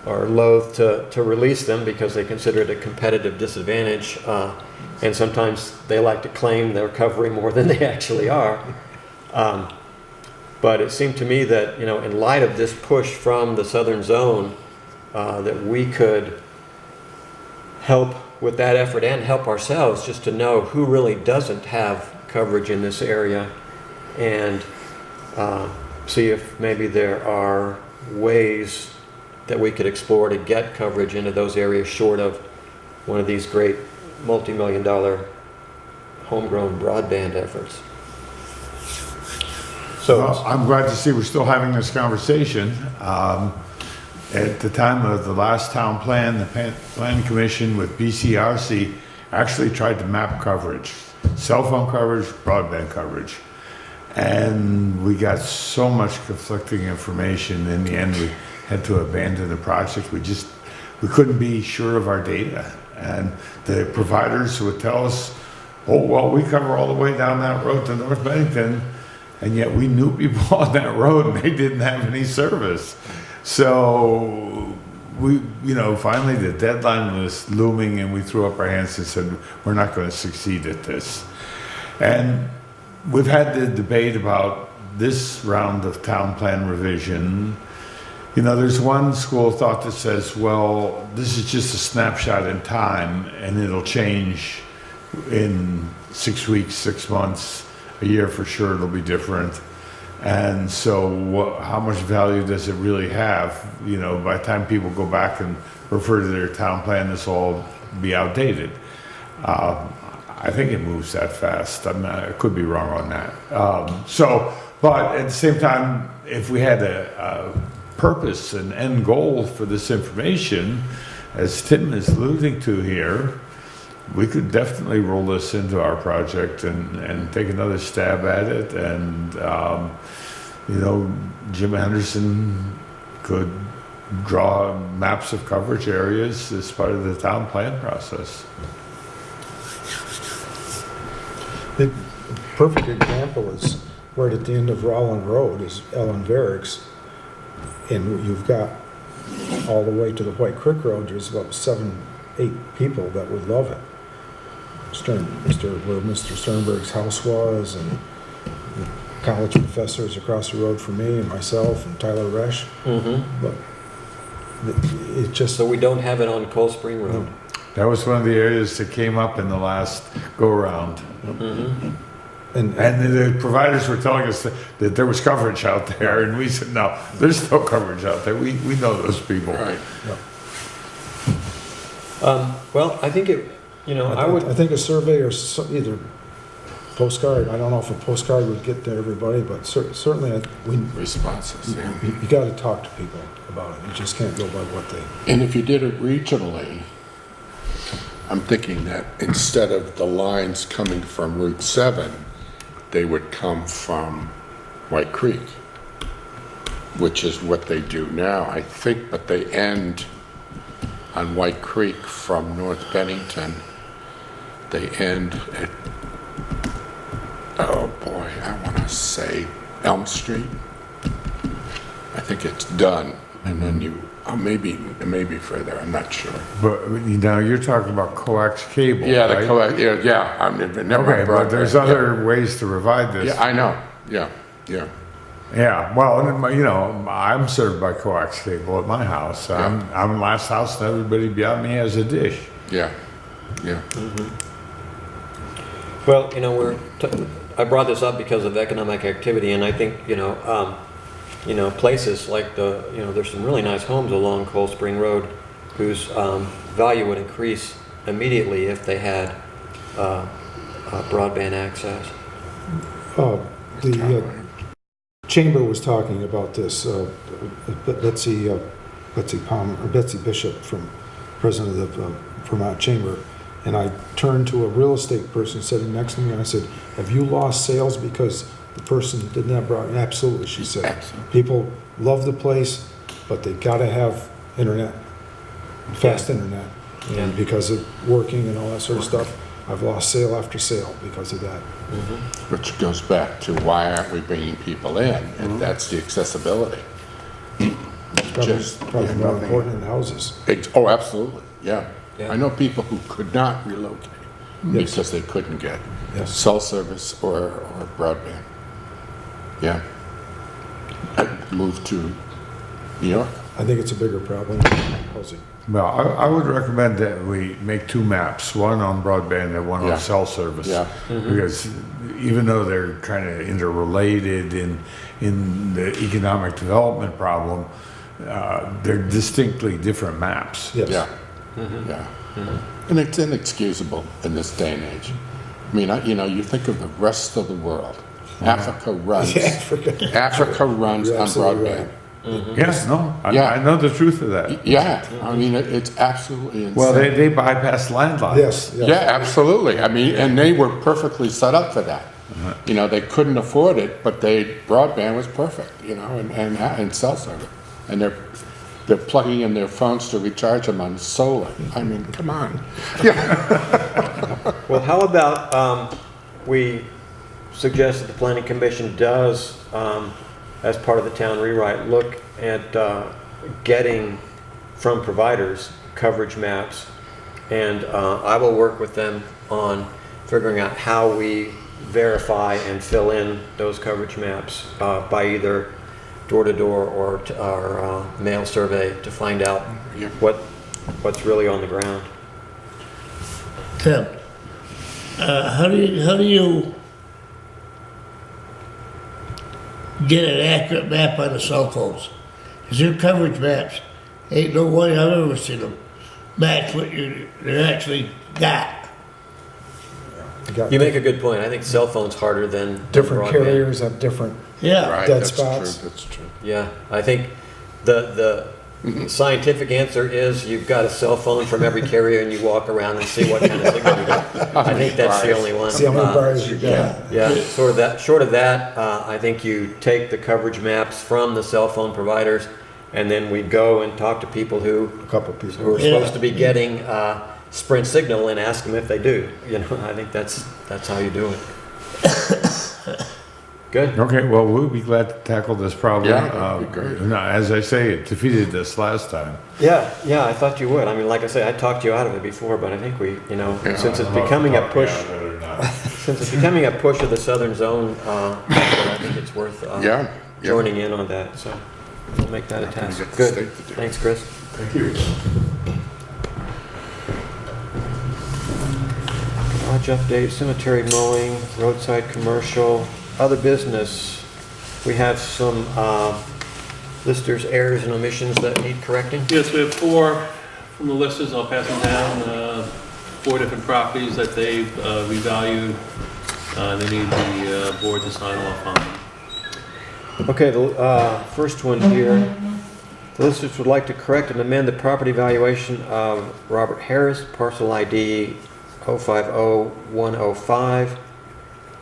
loath to release them because they consider it a competitive disadvantage, and sometimes they like to claim they're covering more than they actually are. But it seemed to me that, in light of this push from the Southern Zone, that we could help with that effort and help ourselves just to know who really doesn't have coverage in this area, and see if maybe there are ways that we could explore to get coverage into those areas short of one of these great multi-million-dollar homegrown broadband efforts. So Well, I'm glad to see we're still having this conversation. At the time of the last town plan, the Planning Commission with BCRC actually tried to map coverage, cell phone coverage, broadband coverage. And we got so much conflicting information. In the end, we had to abandon the project. We couldn't be sure of our data. And the providers would tell us, oh, well, we cover all the way down that road to North Bennington. And yet we knew people on that road and they didn't have any service. So we, finally the deadline was looming and we threw up our hands and said, we're not going to succeed at this. And we've had the debate about this round of town plan revision. There's one school of thought that says, well, this is just a snapshot in time and it'll change in 6 weeks, 6 months. A year for sure it'll be different. And so how much value does it really have? By the time people go back and refer to their town plan, this will all be outdated. I think it moves that fast. I could be wrong on that. But at the same time, if we had a purpose and end goal for this information, as Tim is alluding to here, we could definitely roll this into our project and take another stab at it. And, Jim Henderson could draw maps of coverage areas as part of the town plan process. The perfect example is right at the end of Rolland Road is Ellen Varick's, and you've got all the way to the White Creek Road, there's about 7-8 people that would love it. Where Mr. Sternberg's house was, and the college professors across the road from me, and myself, and Tyler Resch. Mm-hmm. But it just... So we don't have it on Cold Spring Road. That was one of the areas that came up in the last go-around. Mm-hmm. And the providers were telling us that there was coverage out there, and we said, no, there's no coverage out there. We know those people. Right. Well, I think it... I think a survey or either postcard, I don't know if a postcard would get to everybody, but certainly Responses, yeah. you got to talk to people about it. You just can't go by what they... And if you did it regionally, I'm thinking that instead of the lines coming from Route 7, they would come from White Creek, which is what they do now, I think, but they end on White Creek from North Bennington. They end at, oh boy, I want to say Elm Street. I think it's done, and then you, maybe further, I'm not sure. But now you're talking about coax cable, Yeah, right? the coax, yeah, I'm never. Okay, but there's other ways to provide this. Yeah, I know, yeah. Yeah, well, you know, I'm served by coax cable at my house. I'm last house, and everybody beyond me has a dish. Yeah. Well, you know, I brought this up because of economic activity, and I think, places like there's some really nice homes along Cold Spring Road whose value would increase immediately if they had broadband access. The chamber was talking about this. Betsy Palmer, or Betsy Bishop, from president of the Vermont Chamber, and I turned to a real estate person sitting next to me, and I said, "Have you lost sales because the person didn't have broadband?" Absolutely, she said. Absolutely. People love the place, but they got to have internet, fast internet, and Yeah. because of working and all that sort of stuff, I've lost sale after sale because of that. Which goes back to why aren't we bringing people in? And that's the accessibility. Probably more important than houses. Oh, absolutely, yeah. Yeah. I know people who could not relocate Yes. because they couldn't get Yes. cell service or broadband. Yeah. I moved to New York. I think it's a bigger problem than housing. Well, I would recommend that we make two maps, one on broadband and one Yeah. on cell service. Yeah. Because even though they're kind of interrelated in the economic development problem, they're distinctly different maps. Yes. Yeah. Yeah. And it's inexcusable in this day and age. I mean, you think of the rest of the world. Africa runs. Africa runs You're on absolutely broadband. right. Yes, no, Yeah. I know the truth of that. Yeah, I mean, it's absolutely insane. Well, they bypass landlines. Yes, yes. Yeah, absolutely. I mean, and they were perfectly set up for that. They couldn't afford it, but broadband was perfect, and cell service. And they're plugging in their phones to recharge them on solar. I mean, come on. Well, how about we suggest that the Planning Commission does, as part of the town rewrite, look at getting from providers coverage maps, and I will work with them on figuring out how we verify and fill in those coverage maps by either door-to-door or mail survey to find out Yeah. what's really on the ground. Tim, how do you get an accurate map on the cell phones? Because your coverage maps, ain't no way I've ever seen them match what you actually got. You make a good point. I think cell phone's harder than Different broadband. carriers have different, Yeah. Right, Dead that's spots. true, that's true. Yeah, I think the scientific answer is you've got a cell phone from every carrier and you walk around and see what kind of signal you got. I think that's the only one. see how many bars you got. Yeah, short of that, I think you take the coverage maps from the cell phone providers, and then we go and talk to people who A couple are people. supposed to be getting Sprint signal and ask them if they do. I think that's how you do it. Good. Okay, well, we'll be glad to tackle this problem. Yeah, that'd be great. As I say, it defeated this last time. Yeah, I thought you would. I mean, like I say, I talked you out of it before, but I think we, since it's becoming a push, since it's becoming a push of the Southern Zone, I think it's worth Yeah. joining in on that. So we'll make that a task. get the Good. state to do it. Thanks, Chris. Thank you. Lodge update, cemetery mowing, roadside commercial, other business. We have some listers, errors, and omissions that need correcting. Yes, we have 4 from the listers, I'll pass them down. 4 different properties that they've revalued. They need the board to sign off on. Okay, the first one here The listers would like to correct and amend the property valuation of Robert Harris, parcel ID 050105.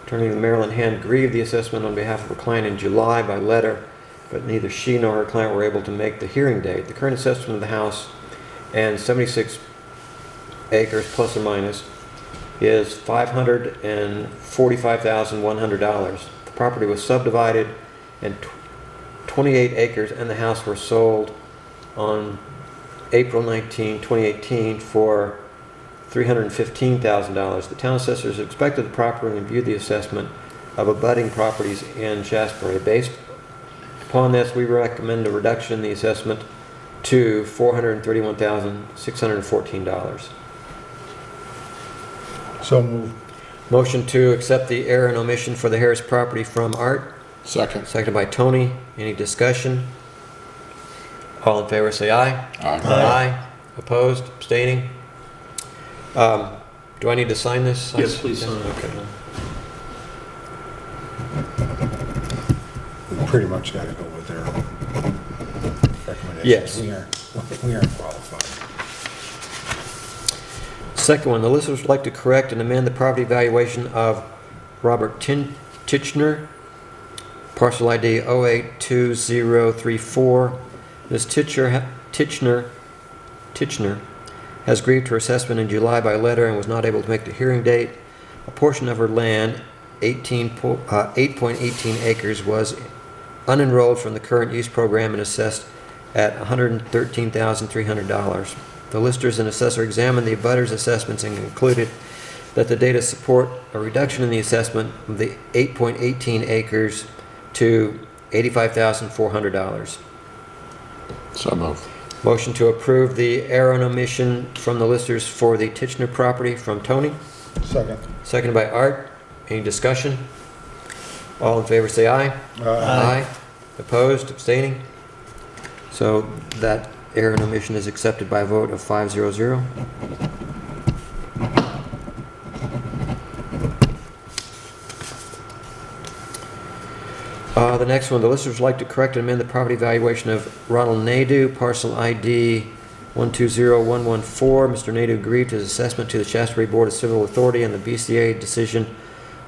Attorney Marilyn Hand grieved the assessment on behalf of her client in July by letter, but neither she nor her client were able to make the hearing date. The current assessment of the house and 76 acres plus or minus is $545,100. The property was subdivided and 28 acres and the house were sold on April 19, 2018 for $315,000. The town assessors inspected the property and reviewed the assessment of abutting properties in Shaftsbury. Based upon this, we recommend a reduction in the assessment to $431,614. So moved. Motion to accept the error and omission for the Harris property from Art, Second. seconded by Tony. Any discussion? All in favor say aye. Aye. Aye. Opposed? Abstaining? Do I need to sign this? Yes, please sign it. Okay. We pretty much got to go with their recommendations. Yes. We aren't qualified. Second one, the listers would like to correct and amend the property valuation of Robert Titchener, parcel ID 082034. Ms. Titchener has grieved her assessment in July by letter and was not able to make the hearing date. A portion of her land, 8.18 acres, was unenrolled from the current use program and assessed at $113,300. The listers and assessor examined the abutters' assessments and concluded that the data support a reduction in the assessment of the 8.18 acres to $85,400. So moved. Motion to approve the error and omission from the listers for the Titchener property from Tony, Second. seconded by Art. Any discussion? All in favor say aye. Aye. Opposed? Abstaining? So that error and omission is accepted by a vote of 5-0-0. The next one, the listers would like to correct and amend the property valuation of Ronald Nadeau, parcel ID 120114. Mr. Nadeau grieved his assessment to the Shaftsbury Board of Civil Authority and the BCA decision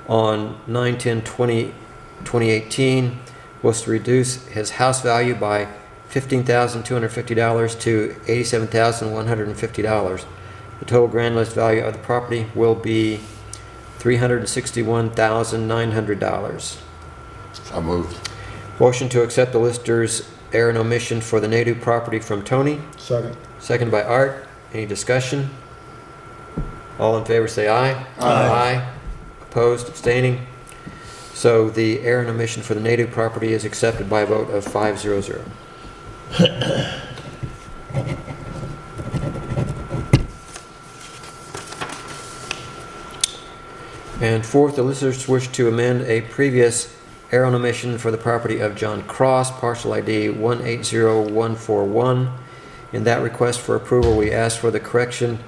on 9/10/2018 was to reduce his house value by $15,250 to $87,150. The total grand list value of the property will be $361,900. So moved. Motion to accept the lister's error and omission for the Nadeau property from Tony, Second. seconded by Art. Any discussion? All in favor say aye. Aye. Opposed? Abstaining? So the error and omission for the Nadeau property is accepted by a vote of 5-0-0. And fourth, the listers wish to amend a previous error and omission for the property of John Cross, parcel ID 180141. In that request for approval, we ask for the correction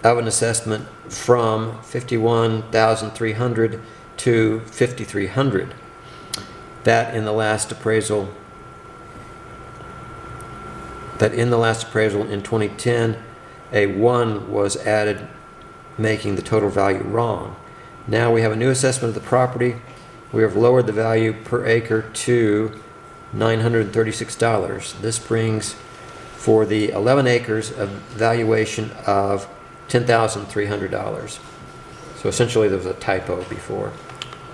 of an assessment from $51,300 to $5,300. That in the last appraisal in 2010, a 1 was added, making the total value wrong. Now we have a new assessment of the property. We have lowered the value per acre to $936. This brings for the 11 acres a valuation of $10,300. So essentially there was a typo before.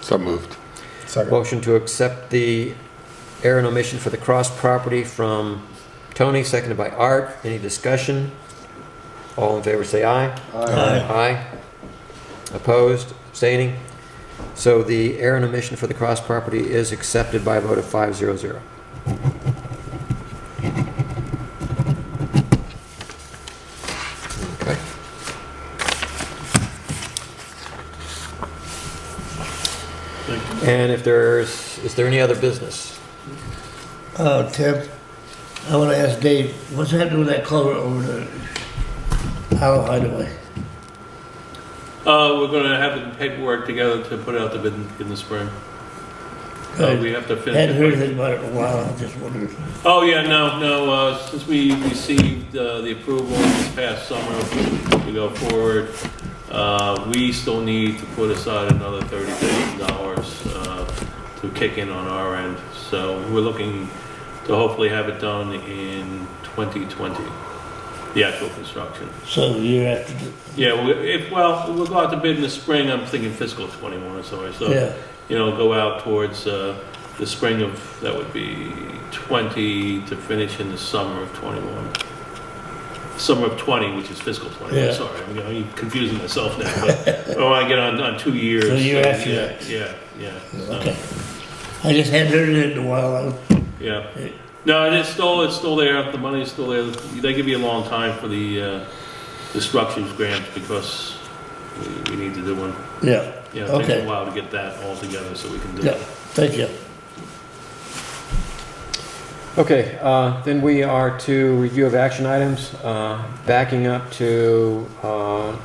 So moved. Second. Motion to accept the error and omission for the Cross property from Tony, seconded by Art. Any discussion? All in favor say aye. Aye. Opposed? Abstaining? So the error and omission for the Cross property is accepted by a vote of 5-0-0. Okay. And if is there any other business? Tim, I want to ask Dave, what's happening with that culvert over the Hollow Hideaway? We're gonna have the paperwork together to put out the bid in the spring. We have to finish. Hadn't heard it. anything about it in a while, I just wondered. Oh, yeah, no, since we received the approval this past summer to go forward, we still need to put aside another $30,000 to kick in on our end. So we're looking to hopefully have it done in 2020, the actual construction. So the year after, Yeah, we'll go out to bid in the spring, I'm thinking fiscal 21 or so. So, yeah, go out towards the spring of, that would be 20 to finish in the summer of 21. Summer of 20, which is fiscal 21, Yeah. sorry, I'm confusing myself now, but I want to get on 2 years. So year after yeah, that. Yeah. So, okay. I just hadn't heard it in a while. yeah. No, it's still there, the money's still there. They give you a long time for the structures grant because we need to do one. Yeah, It takes Okay. a while to get that all together so we can do yeah, it. thank you. Okay, then we are to review of action items. Backing up to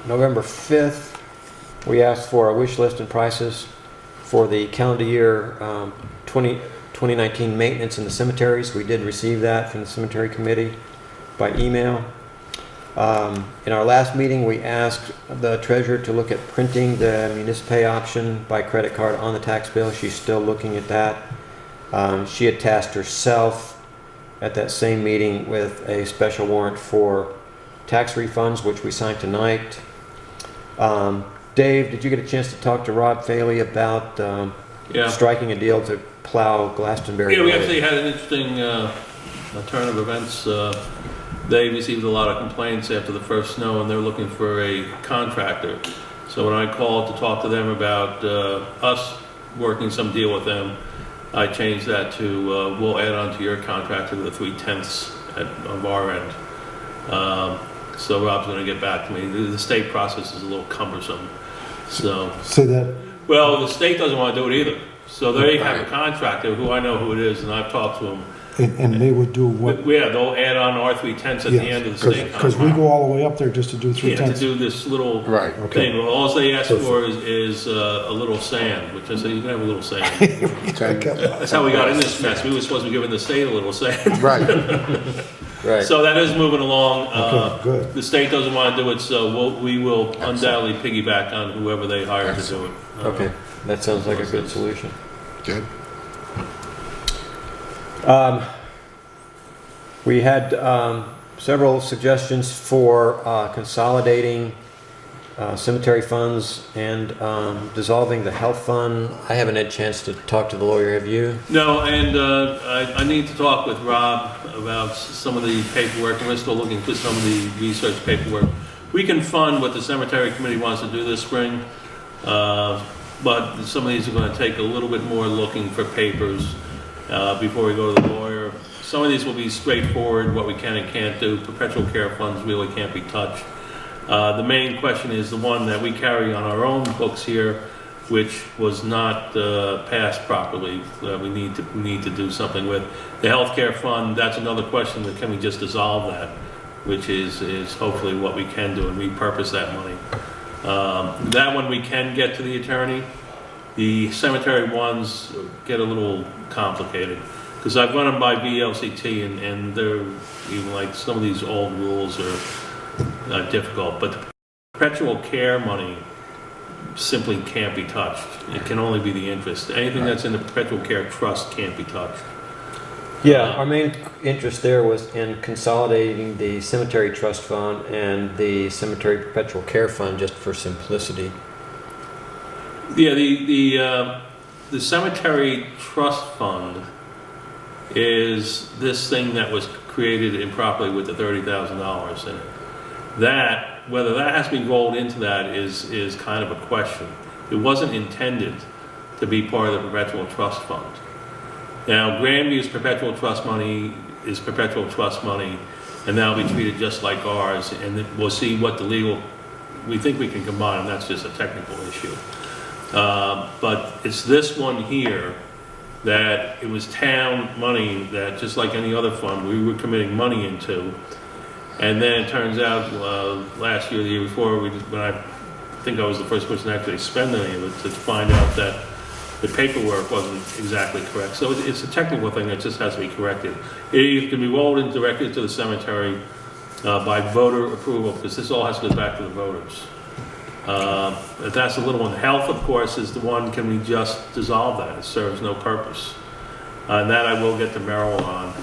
November 5th, we asked for a wish list and prices for the calendar year 2019 maintenance in the cemeteries. We did receive that from the cemetery committee by email. In our last meeting, we asked the treasurer to look at printing the municipal option by credit card on the tax bill. She's still looking at that. She had tasked herself at that same meeting with a special warrant for tax refunds, which we signed tonight. Dave, did you get a chance to talk to Rob Faley about Yeah. striking a deal to plow Glastonbury? Yeah, we Road? actually had an interesting turn of events. They received a lot of complaints after the first snow, and they're looking for a contractor. So when I called to talk to them about us working some deal with them, I changed that to we'll add on to your contract to the 3/10 of our end. So Rob's going to get back to me. The state process is a little cumbersome. So, Say that, well, the state doesn't want to do it either. So they have a Right. contractor who I know who it is, and I've talked to him. and they would do what? Yeah, they'll add on our 3/10 at the end of the state contract. Because we go all the way up there just to do Yeah, 3/10. to do this little Right. Okay. thing. Well, all they ask Perfect. for is a little sand, which I said, you can have a little sand. Ten- That's how we got in this mess. We were supposed to be giving the state a little sand. Right. Right. So that is moving along. Okay, good. The state doesn't want to do it, so we will undoubtedly piggyback on whoever they hire to do it. Okay, that sounds like a good solution. Good. We had several suggestions for consolidating cemetery funds and dissolving the health fund. I haven't had a chance to talk to the lawyer, have you? No, and I need to talk with Rob about some of the paperwork, and we're still looking for some of the research paperwork. We can fund what the cemetery committee wants to do this spring, but some of these are going to take a little bit more looking for papers before we go to the lawyer. Some of these will be straightforward, what we can and can't do. Perpetual care funds really can't be touched. The main question is the one that we carry on our own books here, which was not passed properly. We need to do something with the healthcare fund. That's another question. That can we just dissolve that, which is hopefully what we can do and repurpose that money. That one we can get to the attorney. The cemetery ones get a little complicated because I've run them by VLCT and they're even like some of these old rules are difficult, but the perpetual care money simply can't be touched. It can only be the interest. Anything that's in the perpetual care trust can't be touched. Yeah, our main interest there was in consolidating the cemetery trust fund and the cemetery perpetual care fund just for simplicity. Yeah, the cemetery trust fund is this thing that was created improperly with the $30,000 in it. That, whether that has to be rolled into that is kind of a question. It wasn't intended to be part of the perpetual trust fund. Now, Grandview's perpetual trust money is perpetual trust money, and that'll be treated just like ours, and we'll see what the legal, we think we can combine them, that's just a technical issue. But it's this one here that it was town money that, just like any other fund, we were committing money into. And then it turns out last year, the year before, when I think I was the first person to actually spend any of it, to find out that the paperwork wasn't exactly correct. So it's a technical thing that just has to be corrected. It can be rolled in directly to the cemetery by voter approval, because this all has to go back to the voters. That's the little one. Health, of course, is the one, can we just dissolve that? It serves no purpose. And that I will get to Merrill on.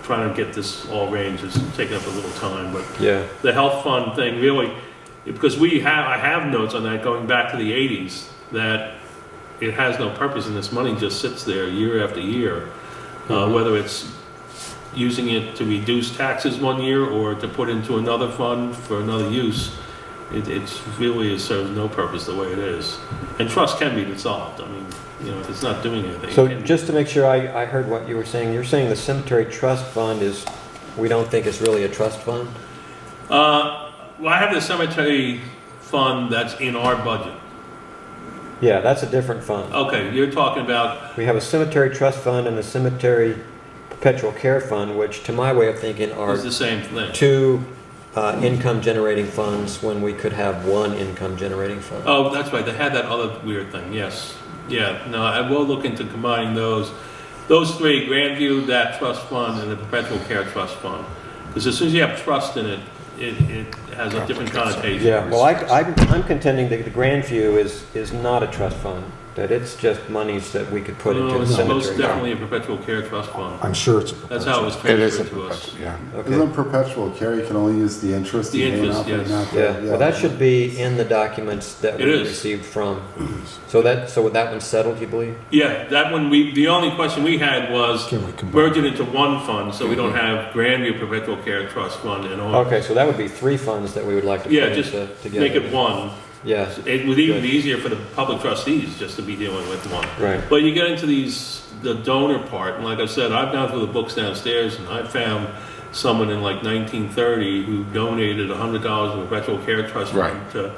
Trying to get this all arranged is taking up a little time, but Yeah. the health fund thing really, because I have notes on that going back to the 80s, that it has no purpose and this money just sits there year after year. Whether it's using it to reduce taxes one year or to put into another fund for another use, it serves no purpose the way it is. And trust can be dissolved. I mean, if it's not doing anything. So it can be. just to make sure I heard what you were saying, you're saying the cemetery trust fund we don't think it's really a trust fund? Well, I have the cemetery fund that's in our budget. Yeah, that's a different fund. Okay, you're talking about, We have a cemetery trust fund and a cemetery perpetual care fund, which to my way of thinking are it's the same thing. two income generating funds when we could have one income generating fund. Oh, that's right, they had that other weird thing, yes. Yeah, no, I will look into combining those three, Grandview, that trust fund, and the perpetual care trust fund. Because as soon as you have trust in it, it has a different connotation. Yeah, well, I'm contending that the Grandview is not a trust fund, that it's just monies that we could put into No, the it's most cemetery. definitely a perpetual care trust fund. I'm sure it's a That's how it was It is a transferred to us. perpetual, yeah. Okay. Isn't perpetual care, you can only use the interest? The you pay interest, off and yes. not the- Yeah, well, that should be in the documents that It we is. received from. So that one's settled, you believe? Yeah, that one, the only question we had was Can we combine? merge it into one fund, so we don't have Grandview Perpetual Care Trust Fund and all. Okay, so that would be three funds that we would like to Yeah, put just into together. make it one. Yeah, It would even be easier for the public trustees just to be dealing with one. right. But you get into the donor part, and like I said, I've gone through the books downstairs, and I found someone in like 1930 who donated $100 to the Perpetual Care Trust Right. Fund to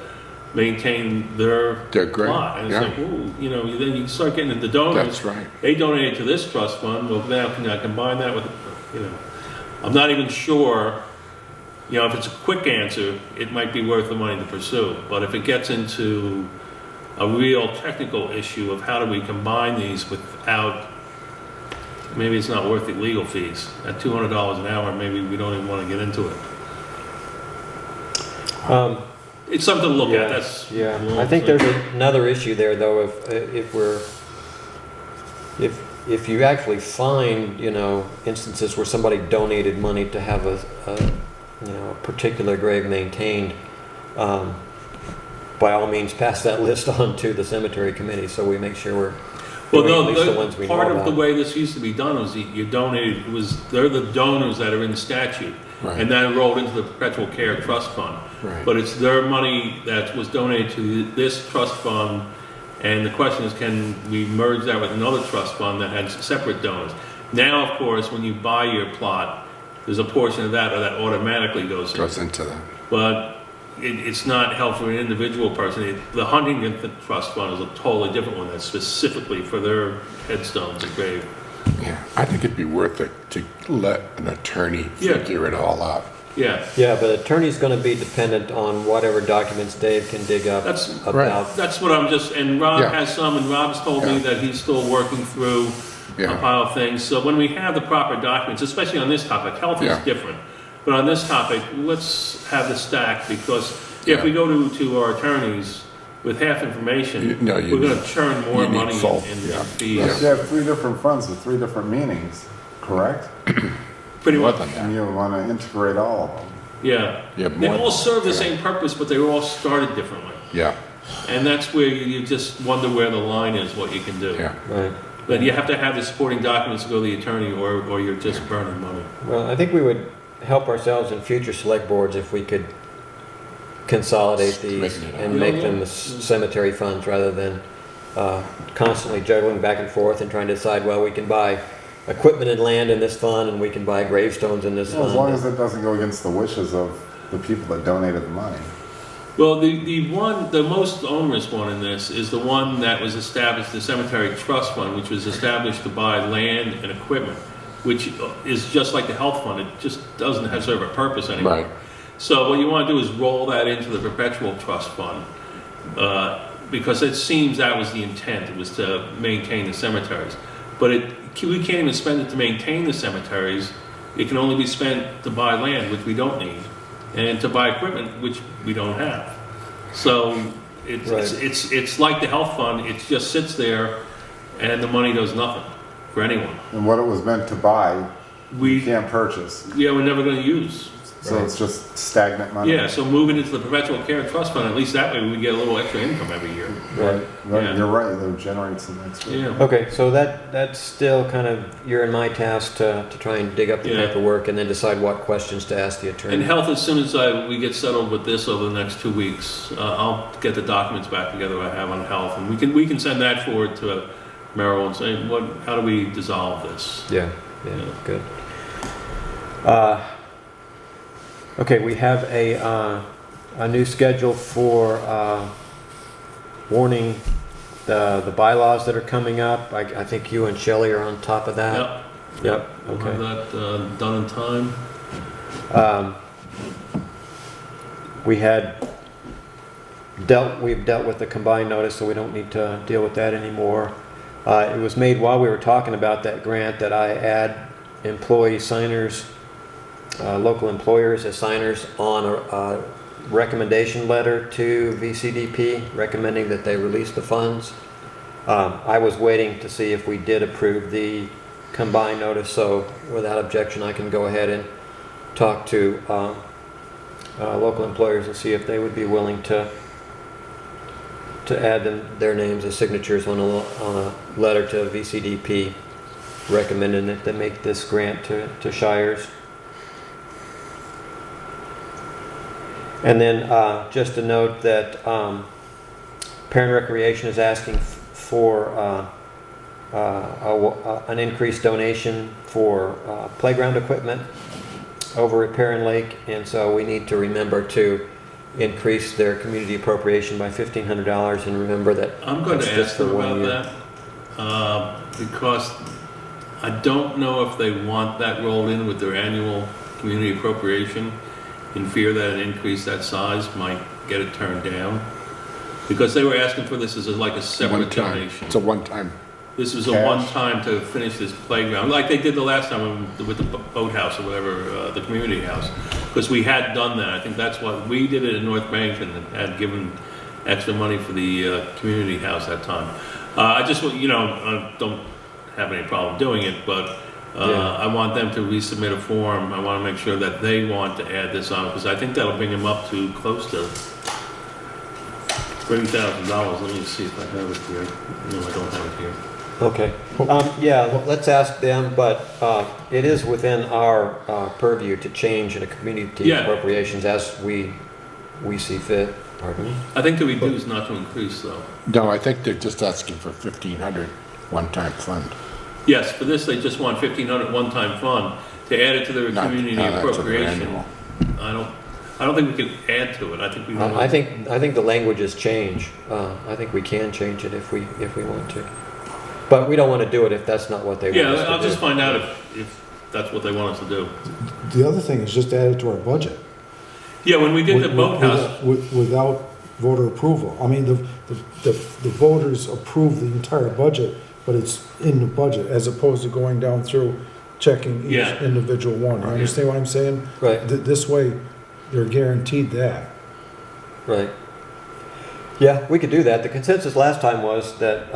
maintain their They're great, plot. And it's yeah. like, ooh, then you start getting into donors. That's right. They donated to this trust fund, well, now can I combine that with, I'm not even sure, if it's a quick answer, it might be worth the money to pursue. But if it gets into a real technical issue of how do we combine these without, maybe it's not worth the legal fees. At $200 an hour, maybe we don't even want to get into it. It's something to look at, that's. Yeah, I think there's another issue there, though, if you actually find, instances where somebody donated money to have a particular grave maintained, by all means, pass that list on to the cemetery committee, so we make sure we're doing at least the ones we know Part of the about. way this used to be done was you donated, they're the donors that are in the statute. Right. And that rolled into the Perpetual Care Trust Fund. Right. But it's their money that was donated to this trust fund, and the question is, can we merge that with another trust fund that had separate donors? Now, of course, when you buy your plot, there's a portion of that automatically goes in. Goes into that. But it's not helpful for an individual person. The Huntington Trust Fund is a totally different one that's specifically for their headstones and grave. Yeah, I think it'd be worth it to let an attorney Yeah. figure it all out. Yeah, Yeah, but attorney's gonna be dependent on whatever documents Dave can dig up That's- about. that's what I'm just, and Rob Yeah. has some, and Rob's told me Yeah. that he's still working through a Yeah. pile of things. So when we have the proper documents, especially on this topic, health is Yeah. different. But on this topic, let's have the stack, because if Yeah. we go to our attorneys with half information, No, we're gonna churn more you need money full, in yeah. fees. Yeah. You have three different funds with three different meanings, correct? Pretty More much, than And that. you want to integrate all of them. yeah. Yeah, They more all than- serve the yeah. same purpose, but they were all started differently. Yeah, And that's where you just wonder where the line is, what you can do. yeah. Right. But you have to have the supporting documents to go to the attorney, or you're just burning money. Well, I think we would help ourselves in future select boards if we could consolidate these Straighten it out. and make them cemetery funds rather than constantly juggling back and forth and trying to decide, well, we can buy equipment and land in this fund and we can buy gravestones in this Well, as long fund. as it doesn't go against the wishes of the people that donated the money. Well, the most onerous one in this is the one that was established, the Cemetery Trust Fund, which was established to buy land and equipment, which is just like the health fund. It just doesn't have serve a purpose anymore. Right. So what you want to do is roll that into the Perpetual Trust Fund. because it seems that was the intent, it was to maintain the cemeteries. But we can't even spend it to maintain the cemeteries. It can only be spent to buy land, which we don't need, and to buy equipment, which we don't have. So it's like the health fund, it just sits there and the money does nothing for anyone. And what it was meant to buy, We you can't purchase. Yeah, we're never going to use. So it's just stagnant money. Yeah, so moving into the perpetual care trust fund, at least that way we get a little extra income every year. Right. Yeah. You're right. They'll generate some extra. Yeah. Okay, so that's still kind of, you're in my task to try and dig up the Yeah. paperwork and then decide what questions to ask the attorney. And health, as soon as we get settled with this over the next 2 weeks, I'll get the documents back together I have on health, and we can send that forward to Merrill and say, how do we dissolve this? Yeah, good. Okay, we have a new schedule for warning the bylaws that are coming up. I think you and Shelley are on top of that. Yep. We'll Okay. have that done in time. We've dealt with the combined notice, so we don't need to deal with that anymore. It was made while we were talking about that grant that I add employee signers, local employers as signers on a recommendation letter to VCDP recommending that they release the funds. I was waiting to see if we did approve the combined notice, so without objection I can go ahead and talk to local employers and see if they would be willing to add their names as signatures on a letter to VCDP recommending that they make this grant to Shires. And then just a note that Parent Recreation is asking for an increased donation for playground equipment over at Perrin Lake, and so we need to remember to increase their community appropriation by $1,500, and remember that I'm going that's to just ask for them 1 about year. that because I don't know if they want that rolled in with their annual community appropriation, in fear that an increase that size might get it turned down. Because they were asking for this as like a separate One time. donation. It's a one-time. This was a Cash. one-time to finish this playground, like they did the last time with the boathouse or whatever, the community house. Because we had done that. I think that's what, we did it in North Barrington and had given extra money for the community house that time. I just, I don't have any problem doing it, but I want them to resubmit a form. I want to make sure that they want to add this on, because I think that'll bring them up to close to $30,000. Let me see if I have it here. No, I don't have it here. Okay. Let's ask them, but it is within our purview to change in a community appropriations as we see fit. Pardon me? I think to reduce, not to increase, though. No, I think they're just asking for 1,500 one-time fund. Yes, for this, they just want 1,500 one-time fund to add it to their Not- community to their appropriation. annual. I don't think we can add to it. I think we. I think the languages change. I think we can change it if we want to, but we don't want to do it if that's not what they want us to I'll do. just find out if that's what they want us to do. The other thing is just add it to our budget. Yeah, when we did the boathouse, Without voter approval. I mean, the voters approve the entire budget, but it's in the budget as opposed to going down through checking each Yeah. individual one. You understand what I'm saying? Right. This way, they're guaranteed that. Right. Yeah, we could do that. The consensus last time was that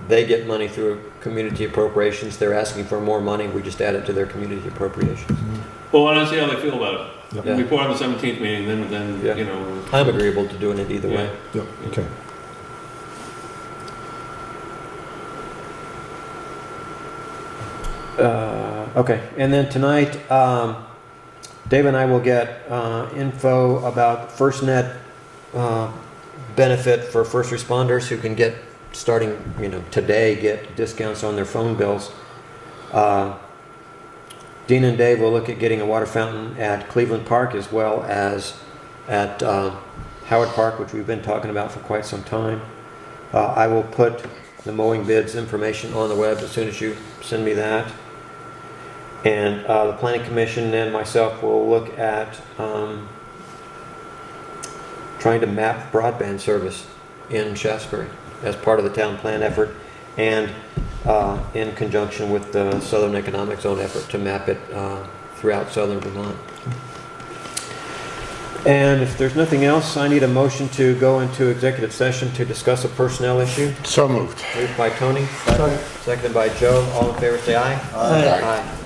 they get money through community appropriations. They're asking for more money. We just add it to their community appropriations. well, I don't see how they feel about it. Yeah. Report on the 17th meeting, then Yeah. I'm agreeable to doing it either way. Yep, okay. Okay, and then tonight, Dave and I will get info about FirstNet benefit for first responders who can get, starting today, get discounts on their phone bills. Dean and Dave will look at getting a water fountain at Cleveland Park as well as at Howard Park, which we've been talking about for quite some time. I will put the mowing bids information on the web as soon as you send me that. And the Planning Commission and myself will look at trying to map broadband service in Shaftsbury as part of the town plan effort and in conjunction with the Southern Economic Zone effort to map it throughout southern Vermont. And if there's nothing else, I need a motion to go into executive session to discuss a personnel issue. So moved. Moved by Tony, seconded by Joe. All in favor, say aye. Aye. Aye.